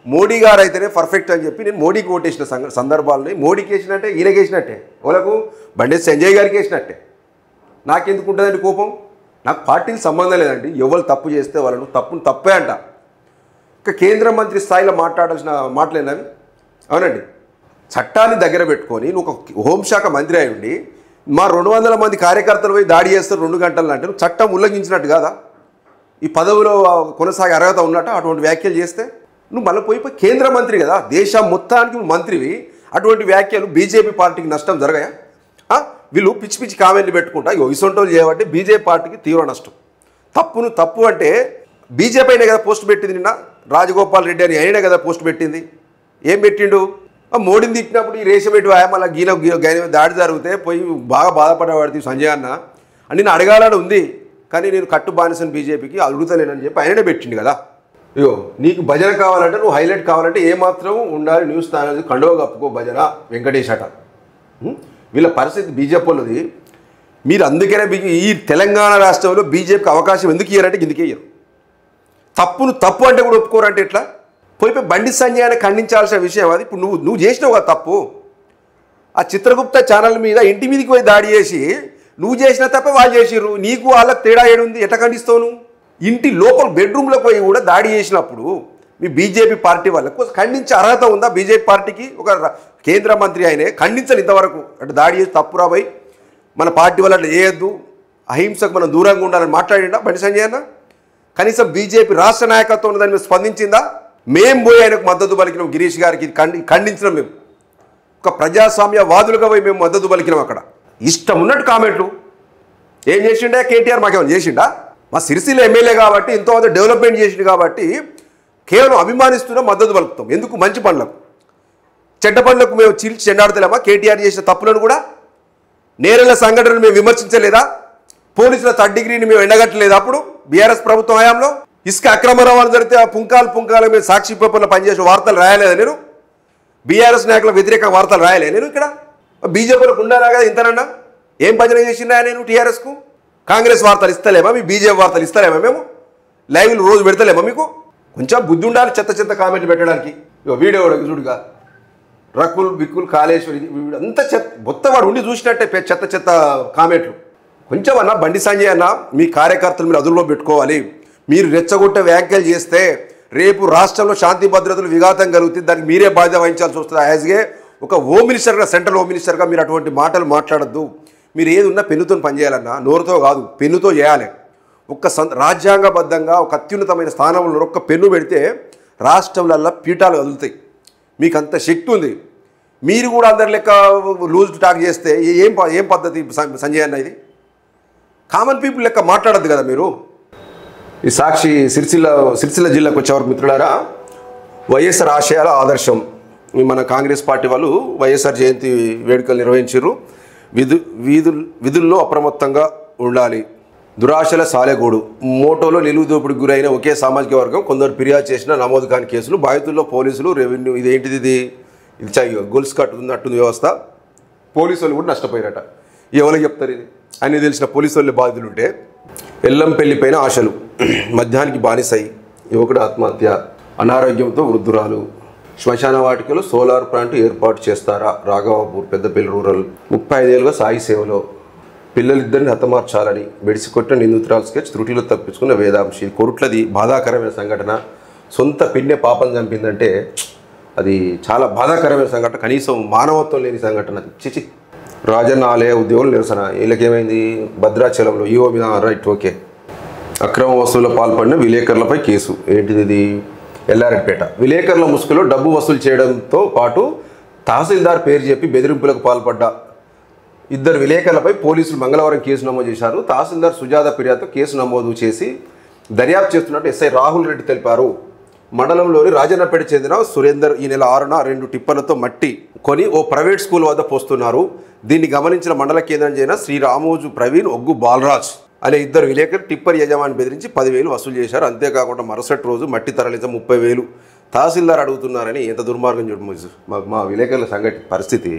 మోడీ గారు అయితేనే పర్ఫెక్ట్ అని చెప్పి నేను మోడీకి ఓటేసిన సందర్భాలని మోడీకి వేసినట్టే ఈయనకి వేసినట్టే, వాళ్ళకు బండి సంజయ్ గారికి వేసినట్టే. నాకెందుకు ఉంటుందండి కోపం? నాకు పార్టీకి సంబంధం లేదండి. ఎవరు తప్పు చేస్తే వాళ్ళను తప్పే అంట. ఇక కేంద్ర మంత్రి స్థాయిలో మాట్లాడాల్సిన మాటలేనవి. అవునండి, చట్టాన్ని దగ్గర పెట్టుకొని నువ్వు ఒక హోంశాఖ మంత్రి అయి ఉండి మా 200 మంది కార్యకర్తలు పోయి దాడి చేస్తారు 2 గంటలు అంటే నువ్వు చట్టం ఉల్లంఘించినట్టు కాదా? ఈ పదవిలో కొనసాగే అర్హత ఉన్నట్టు అటువంటి వ్యాఖ్యలు చేస్తే నువ్వు మళ్ళీ పోయి కేంద్ర మంత్రి కదా, దేశం మొత్తానికి నువ్వు మంత్రివి. అటువంటి వ్యాఖ్యలు బీజేపీ పార్టీకి నష్టం జరగాయా? వీళ్ళు పిచ్చి పిచ్చి కామెంట్లు పెట్టుకుంటా ఇసొంటోళ్ళు చేయబట్టి బీజేపీ పార్టీకి తీవ్ర నష్టం. తప్పు అంటే బీజేపీ అయినా కదా పోస్ట్ పెట్టింది. నిన్న రాజగోపాల్ రెడ్డి అని అయినా కదా పోస్ట్ పెట్టింది. ఏం పెట్టిండు? మోడీని తిట్టినప్పుడు ఈ రేషం పెట్టి మళ్ళీ గీన దాడి జరిగితే పోయి బాగా బాధపడబడితే సంజయ్ అన్న అని నేను అడగాలని ఉంది, కానీ నేను కట్టు బానిసని బీజేపీకి అడుగుతలేనని చెప్పి ఆయననే పెట్టిండు కదా. ఇగో నీకు భజన కావాలంటే నువ్వు హైలైట్ కావాలంటే ఏమాత్రం ఉండాలి, న్యూస్ ఛానల్ కండువ కప్పుకో భజన వెంకటేష్ అట. వీళ్ళ పరిస్థితి బీజేపీ వాళ్ళది. మీరు అందుకనే ఈ తెలంగాణ రాష్ట్రంలో బీజేపీకి అవకాశం ఎందుకు ఇయ్యారంటే ఇందుకే ఇయ్యరు. తప్పు అంటే కూడా ఒప్పుకోరంటే ఎట్లా? పోయి బండి సంజయ్ అని ఖండించాల్సిన విషయం అది. ఇప్పుడు నువ్వు చేసినావు కదా తప్పు. ఆ చిత్రగుప్త ఛానల్ మీద ఇంటి మీదకి పోయి దాడి చేసి నువ్వు చేసిన తప్పే వాళ్ళు చేసిర్రు, నీకు వాళ్ళకి తేడా ఏడుంది? ఎట్లా ఖండిస్తావు నువ్వు? ఇంటి లోపల బెడ్రూమ్లో పోయి కూడా దాడి చేసినప్పుడు మీ బీజేపీ పార్టీ వాళ్ళకు ఖండించే అర్హత ఉందా? బీజేపీ పార్టీకి ఒక కేంద్ర మంత్రి ఆయనే ఖండించని ఇంతవరకు, అంటే దాడి చేసి తప్పురా పోయి మన పార్టీ వాళ్ళు అట్లా చేయొద్దు, అహింసకు మనం దూరంగా ఉండాలని మాట్లాడిండా బండి సంజయ్ అన్న? కనీసం బీజేపీ రాష్ట్ర నాయకత్వం ఉన్న దాని మీద స్పందించిందా? మేము పోయి ఆయనకు మద్దతు పలికినాం, గిరీష్ గారికి ఖండించినాం. మేము ఒక ప్రజాస్వామ్యవాదులుగా పోయి మేము మద్దతు పలికినాం. అక్కడ ఇష్టం ఉన్నట్టు కామెంట్లు ఏం చేసిండా కేటీఆర్? మాకేమైనా చేసిండా? మా సిరిసిల్ల ఎమ్మెల్యే కాబట్టి ఎంతోమంది డెవలప్మెంట్ చేసిండు కాబట్టి కేవలం అభిమానిస్తున్నా, మద్దతు పలుకుతాం. ఎందుకు? మంచి పనులకు. చెడ్డ పనులకు మేము చీల్చి చెండాడతలేమా? కేటీఆర్ చేసిన తప్పులను కూడా, నేరల సంఘటనలు మేము విమర్శించలేదా? పోలీసుల థర్డ్ డిగ్రీని మేము ఎండగట్టలేదా? అప్పుడు బీఆర్ఎస్ ప్రభుత్వం హయాంలో ఇసుక అక్రమ రవాణా జరిగితే ఆ పుంకాలు మేము సాక్షి పేపర్లో పనిచేసిన వార్తలు రాయలేదా నేను? బీఆర్ఎస్ నాయకుల వ్యతిరేక వార్తలు రాయలే నేను? ఇక్కడ బీజేపీలకు ఉండాలా కదా ఇంతనన్నా? ఏం భజన చేసిందా నేను టీఆర్ఎస్కు? కాంగ్రెస్ వార్తలు ఇస్తలేమా? మీ బీజేపీ వార్తలు ఇస్తలేమా? మేము లైవ్లు రోజు పెడతలేమా? మీకు కొంచెం బుద్ధి ఉండాలి చెత్త కామెంట్లు పెట్టడానికి. వీడియో కూడా చూడుగా, రకుల్ బిక్కుల్ కాళేశ్వరి అంత మొత్తవాడు ఉండి చూసినట్టే చెత్త కామెంట్లు. కొంచెం అన్న బండి సంజయ్ అన్న, మీ కార్యకర్తలు మీరు అదుపులో పెట్టుకోవాలి. మీరు రెచ్చగొట్టే వ్యాఖ్యలు చేస్తే రేపు రాష్ట్రంలో శాంతి భద్రతలు విఘాతం కలుగుతుంది, దానికి మీరే బాధ్యత వహించాల్సి వస్తుంది. యాజ్గే ఒక హోమ్ మినిస్టర్గా, సెంట్రల్ హోమ్ మినిస్టర్గా మీరు అటువంటి మాటలు మాట్లాడద్దు. మీరు ఏది ఉన్నా పెన్నుతో పనిచేయాలన్నా, నోరుతో కాదు, పెన్నుతో చేయాలి. ఒక్క రాజ్యాంగబద్ధంగా ఒక అత్యున్నతమైన స్థానంలో ఒక్క పెన్ను పెడితే రాష్ట్రంలల్లో పీఠాలు కదులుతాయి. మీకు అంత శక్తి ఉంది. మీరు కూడా అందరి లెక్క లూజ్ టాక్ చేస్తే ఏం పద్ధతి సంజయ్ అన్న? ఇది కామన్ పీపుల్ లెక్క మాట్లాడద్దు కదా మీరు. ఈ సాక్షి సిరిసిల్ల జిల్లాకు వచ్చేవారు మిత్రులారా, వైఎస్ఆర్ ఆశయాల ఆదర్శం. మన కాంగ్రెస్ పార్టీ వాళ్ళు వైఎస్ఆర్ జయంతి వేడుకలు నిర్వహించారు. విధుల్లో అప్రమత్తంగా ఉండాలి. దురాశల సాలెగూడు. మోటోలో నిలువు దోపిడికి గురైన ఒకే సామాజిక వర్గం కొందరు ఫిర్యాదు చేసిన నమోదు కాని కేసులు. బాధితుల్లో పోలీసులు, రెవెన్యూ. ఇదేంటిది? ఇది గొలుసు కట్టున్నట్టుంది వ్యవస్థ. పోలీసు వాళ్ళు కూడా నష్టపోయారట. ఎవరికి చెప్తారు ఇది? అన్నీ తెలిసిన పోలీసు వాళ్ళు బాధితులు ఉంటే. ఎల్లం పెళ్లిపైన ఆశలు. మద్యానికి బానిసై యువకుడు ఆత్మహత్య. అనారోగ్యంతో వృద్ధురాలు. శ్మశాన వాటికలో సోలార్ ప్లాంట్ ఏర్పాటు చేస్తారా? రాఘవాపూర్, పెద్దపల్లి రూరల్. 35 ఏళ్ళుగా సాయి సేవలో. పిల్లలిద్దరిని హతమార్చాలని బెడిసికొట్టిన నిందితురాలు స్కెచ్. త్రుటిలో తప్పించుకున్న వేదాంశి. కొరుట్లది బాధాకరమైన సంఘటన. సొంత పిన్నే పాపం చంపిందంటే అది చాలా బాధాకరమైన సంఘటన. కనీసం మానవత్వం లేని సంఘటన. చిచి. రాజన్న ఆలయ ఉద్యోగులు నిరసన. వీళ్ళకేమైంది? భద్రాచలంలో ఈవో మీద రైట్ ఓకే. అక్రమ వసూళ్ల పాల్పడిన విలేకరులపై కేసు. ఏంటిది? ఎల్లారెడ్డిపేట. విలేకరుల ముసుగులో డబ్బు వసూలు చేయడంతో పాటు తహసీల్దార్ పేరు చెప్పి బెదిరింపులకు పాల్పడ్డ 2 విలేకరులపై పోలీసులు మంగళవారం కేసు నమోదు చేశారు. తహసీల్దార్ సుజాత ఫిర్యాదుతో కేసు నమోదు చేసి దర్యాప్తు చేస్తున్నట్టు ఎస్ఐ రాహుల్ రెడ్డి తెలిపారు. మండలంలోని రాజన్నపేట చెందిన సురేందర్ ఈ నెల 6న 2 టిప్పర్లతో మట్టి కొని ఓ ప్రైవేట్ స్కూల్ వద్ద పోస్తున్నారు. దీన్ని గమనించిన మండల కేంద్రం చేరిన శ్రీ రామోజు ప్రవీణ్, ఒగ్గు బాలరాజ్ అనే 2 విలేకరులు టిప్పర్ యజమాని బెదిరించి 10,000 వసూలు చేశారు. అంతేకాకుండా మరుసటి రోజు మట్టి తరలించ 30,000 తహసీల్దార్ అడుగుతున్నారని. ఎంత దుర్మార్గం చూడవచ్చు మా విలేకరుల సంఘటన పరిస్థితి.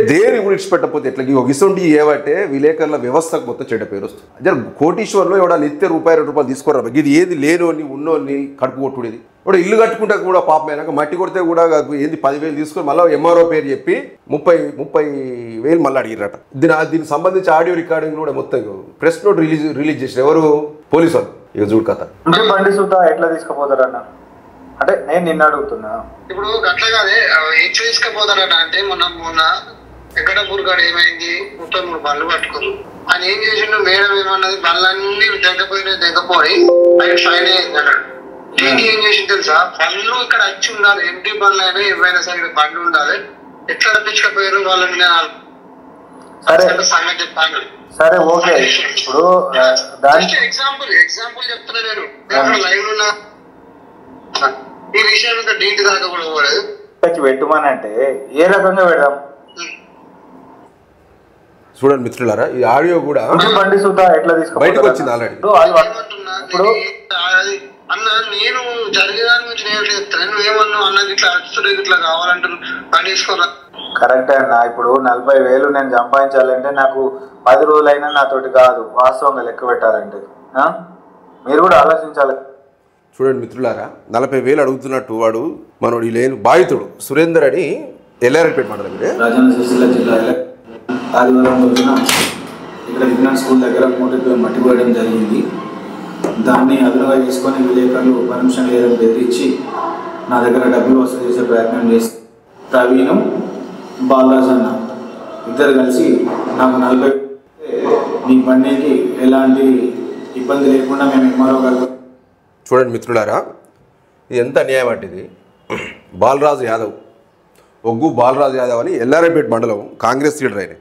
దేని గురించి పెట్టకపోతే ఎట్లా? ఇసొంటి ఏవంటే విలేకరుల వ్యవస్థకు మొత్తం చెడ్డ పేరు వస్తుంది. జర కోటీశ్వర్లో ఎవడ నిత్య ₹2 తీసుకోరా? ఇది ఏది లేనోని ఉన్నోని కడుపు కొట్టుడేది. ఇప్పుడు ఇల్లు కట్టుకుంటే కూడా పాపమైనాక మట్టి కొడితే కూడా ఏంది 10,000 తీసుకొని మళ్ళీ ఎంఆర్ఓ పేరు చెప్పి 30,000 మళ్ళీ అడిగిరట. దీనికి సంబంధించి ఆడియో రికార్డింగ్ కూడా మొత్తం ప్రెస్ నోట్ రిలీజ్ చేసిన ఎవరు? పోలీసు వాళ్ళు. ఇక చూడు కథ. బండి సుతా ఎట్లా తీసుకుపోతారన్న అంటే నేను నిన్న అడుగుతున్నా. ఇప్పుడు అట్లా కాదే ఎట్లా తీసుకుపోతారట అంటే మొన్న వెంకటపూర్ గారు ఏమైంది 33 బండ్లు పట్టుకోరు. ఆయన ఏం చేసిండు? మేడం ఏమన్నది బండ్లన్నీ దగ్గపోయి ఆయన ఫైన్ అయ్యింది అన్నాడు. దీనికి ఏం చేసింది తెలుసా? బండ్లు ఇక్కడ వచ్చి ఉండాలి, ఎంటీ బండ్లు అయినా ఏమైనా సరే బండ్లు ఉండాలి. ఎట్లా తప్పించుకపోయారు వాళ్ళని సంగతి చెప్పాను. సరే ఓకే. ఇప్పుడు ఎగ్జాంపుల్ చెప్తున్నా నేను లైవ్ ఉన్నా. ఈ విషయం డీట్ దాకా కూడా పోలేదు. పెట్టుమానంటే ఏ రకంగా పెడదాం చూడండి మిత్రులారా, ఈ ఆడియో కూడా బండి సుతా ఎట్లా తీసుకు బయటకు వచ్చింది ఆల్రెడీ. ఇప్పుడు అన్న నేను జరిగిన దాని గురించి నేను చెప్తాను. నువ్వేమన్నా అన్నది ఇట్లా అచ్చుడు ఇట్లా కావాలంటారు పని తీసుకోరా. కరెక్టే అన్న. ఇప్పుడు 40,000 నేను సంపాదించాలంటే నాకు 10 రోజులైనా నాతోటి కాదు, వాస్తవంగా లెక్క పెట్టాలంటే. మీరు కూడా ఆలోచించాలి. చూడండి మిత్రులారా, 40,000 అడుగుతున్నట్టు వాడు మనోడు లేని బాధితుడు సురేందర్ అని ఎల్లారెడ్డిపేట మండలం రాజన్న సిరిసిల్ల జిల్లా ఆదివారం రోజున ఇక్కడ విజ్ఞాన్ స్కూల్ దగ్గర మట్టి పోయడం జరిగింది. దాన్ని అదునుగా తీసుకొని విలేకరులు పర్మిషన్ లేదని బెదిరించి నా దగ్గర డబ్బులు వసూలు చేసే ప్రయత్నం చేసి ప్రవీణ్ బాలరాజ్ అన్న ఇద్దరు కలిసి నాకు 40 నీ బండికి ఎలాంటి ఇబ్బంది లేకుండా మేము ఎంఆర్ఓ గారు. చూడండి మిత్రులారా, ఇది ఎంత అన్యాయం అంటే ఇది. బాలరాజు యాదవ్, ఒగ్గు బాలరాజు యాదవ్ అని ఎల్లారెడ్డిపేట మండలం కాంగ్రెస్ లీడర్ ఆయన.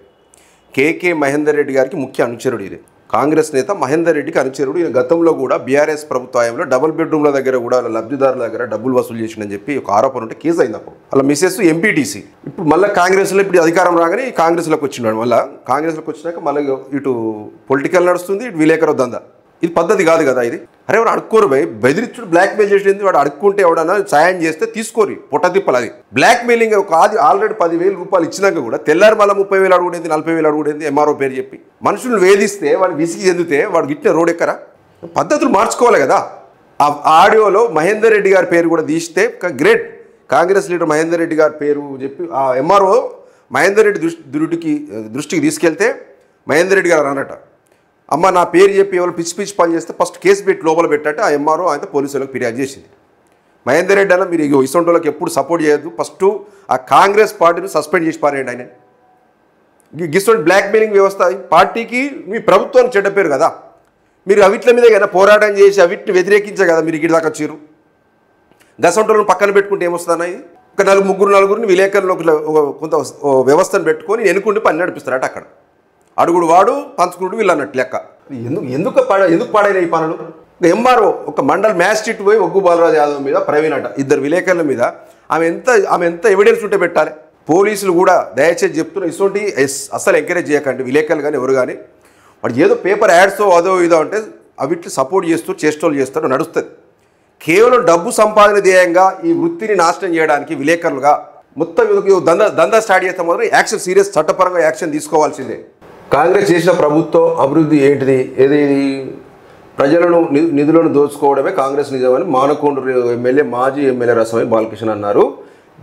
కేకే మహేందర్ రెడ్డి గారికి ముఖ్య అనుచరుడు ఇది. కాంగ్రెస్ నేత మహేందర్ రెడ్డికి అనుచరుడు. ఈయన గతంలో కూడా బీఆర్ఎస్ ప్రభుత్వంలో డబుల్ బెడ్రూమ్ల దగ్గర కూడా లబ్ధిదారుల దగ్గర డబ్బులు వసూలు చేసిందని చెప్పి ఒక ఆరోపణ ఉంటే కేసు అయింది. అప్పుడు అలా మిసెస్ ఎంపీటీసీ. ఇప్పుడు మళ్ళీ కాంగ్రెస్లో ఇప్పుడు అధికారం రాగానే కాంగ్రెస్లోకి వచ్చినాడు. మళ్ళీ కాంగ్రెస్లోకి వచ్చినాక మళ్ళీ ఇటు పొలిటికల్ నడుస్తుంది, ఇటు విలేకరు దందా. ఇది పద్ధతి కాదు కదా ఇది. అరే వాడు అడుక్కోరు భయ్, బెదిరించుడు బ్లాక్మెయిల్ చేసేది. వాడు అడుక్కుంటే ఎవడన్నా సాయం చేస్తే తీసుకోరు, పొట్టతిప్పలు. అది బ్లాక్మెయిలింగ్. ఒక ఆల్రెడీ 10,000 రూపాయలు ఇచ్చినాక కూడా తెల్లారి మళ్ళీ 30,000 అడుగుడేది, 40,000 అడుగుడేది. ఎంఆర్ఓ పేరు చెప్పి మనుషులు వేధిస్తే వాడు విసిగి చెందితే వాడు గిట్టిన రోడ్ ఎక్కరా? పద్ధతులు మార్చుకోవాలి కదా. ఆ ఆడియోలో మహేందర్ రెడ్డి గారి పేరు కూడా తీస్తే గ్రేట్. కాంగ్రెస్ లీడర్ మహేందర్ రెడ్డి గారి పేరు చెప్పి ఆ ఎంఆర్ఓ మహేందర్ రెడ్డి దృష్టికి తీసుకెళ్తే మహేందర్ రెడ్డి గారు అన్నట, అమ్మ నా పేరు చెప్పి ఎవరు పిచ్చి పిచ్చి పని చేస్తే ఫస్ట్ కేసు పెట్టి లోపల పెట్టాటే ఆ ఎంఆర్ఓ అయితే పోలీసులకు ఫిర్యాదు చేసింది. మహేందర్ రెడ్డి అన్న మీరు ఇటువంటి వాళ్ళకి ఎప్పుడు సపోర్ట్ చేయొద్దు, ఫస్ట్ ఆ కాంగ్రెస్ పార్టీని సస్పెండ్ చేసి పారేయండి. ఆయన గిస్టోన్ బ్లాక్మెయిలింగ్ వ్యవస్థ పార్టీకి మీ ప్రభుత్వానికి చెడ్డ పేరు కదా. మీరు అవిట్ల మీద కదా పోరాటం చేసి అవిటిని వ్యతిరేకించే కదా మీరు ఇక్కడి దాకా వచ్చారు. గసంటోళ్ళని పక్కన పెట్టుకుంటే ఏమొస్తుందన్న? ఇది ఒక నలుగురిని విలేకరులు కొంత వ్యవస్థను పెట్టుకొని ఎన్నుకుంటే పని నడిపిస్తారట. అక్కడ అడుగుడు వాడు పంచుకుడు వీళ్ళు అన్నట్టు లెక్క. ఎందుకు పాడైన ఈ పనులు? ఎంఆర్ఓ ఒక మండల్ మ్యాజిస్ట్రేట్ పోయి ఒగ్గు బాలరాజు యాదవ్ మీద ప్రవీణ్ అట ఇద్దరు విలేకరుల మీద ఆమె ఎంత ఎవిడెన్స్ ఉంటే పెట్టాలి. పోలీసులు కూడా దయచేసి చెప్తున్నా, ఇటువంటి అస్సలు ఎంకరేజ్ చేయకండి విలేకరులు కానీ ఎవరు కానీ. వాడు ఏదో పేపర్ యాడ్సో అదో ఇదో అంటే అవిట్లు సపోర్ట్ చేస్తూ చేష్టోళ్ళు చేస్తాడు నడుస్తుంది. కేవలం డబ్బు సంపాదన ధ్యేయంగా ఈ వృత్తిని నాశనం చేయడానికి విలేకరులుగా మొత్తం దందా స్టార్ట్ చేస్తాం మాత్రం యాక్షన్ సీరియస్ చట్టపరంగా యాక్షన్ తీసుకోవాల్సిందే. కాంగ్రెస్ చేసిన ప్రభుత్వం అభివృద్ధి ఏంటిది? ఏది ప్రజలను నిధులను దోచుకోవడమే కాంగ్రెస్ నిజమని మానకొండూరు మాజీ ఎమ్మెల్యే రసమై బాలకృష్ణ అన్నారు.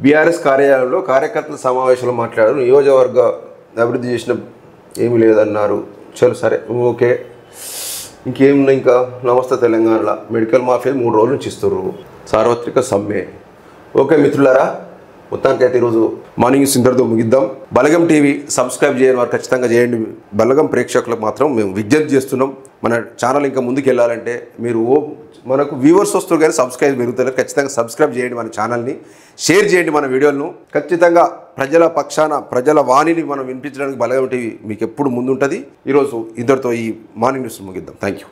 బీఆర్ఎస్ కార్యాలయంలో కార్యకర్తల సమావేశంలో మాట్లాడారు. నియోజకవర్గ అభివృద్ధి చేసిన ఏమీ లేదన్నారు. చలో సరే ఓకే. ఇంకేమున్నాయి ఇంకా? నమస్తే తెలంగాణలో మెడికల్ మాఫియా 3 రోజుల నుంచి ఇస్తారు. సార్వత్రిక సమ్మె. ఓకే మిత్రులారా, మొత్తానికైతే ఈరోజు మార్నింగ్ ఇంతటితో ముగిద్దాం. బలగం టీవీ సబ్స్క్రైబ్ చేయని వారు ఖచ్చితంగా చేయండి. బలగం ప్రేక్షకులకు మాత్రం మేము విజ్ఞప్తి చేస్తున్నాం, మన ఛానల్ ఇంకా ముందుకు వెళ్ళాలంటే మీరు మనకు వ్యూవర్స్ వస్తారు కానీ సబ్స్క్రైబ్ పెరుగుతారు. ఖచ్చితంగా సబ్స్క్రైబ్ చేయండి మన ఛానల్ని, షేర్ చేయండి మన వీడియోలను. ఖచ్చితంగా ప్రజల పక్షాన ప్రజల వాణిని మనం వినిపించడానికి బలగం టీవీ మీకు ఎప్పుడు ముందుంటుంది. ఈరోజు ఇంతటితో ఈ మార్నింగ్ న్యూస్ ముగిద్దాం. Thank you.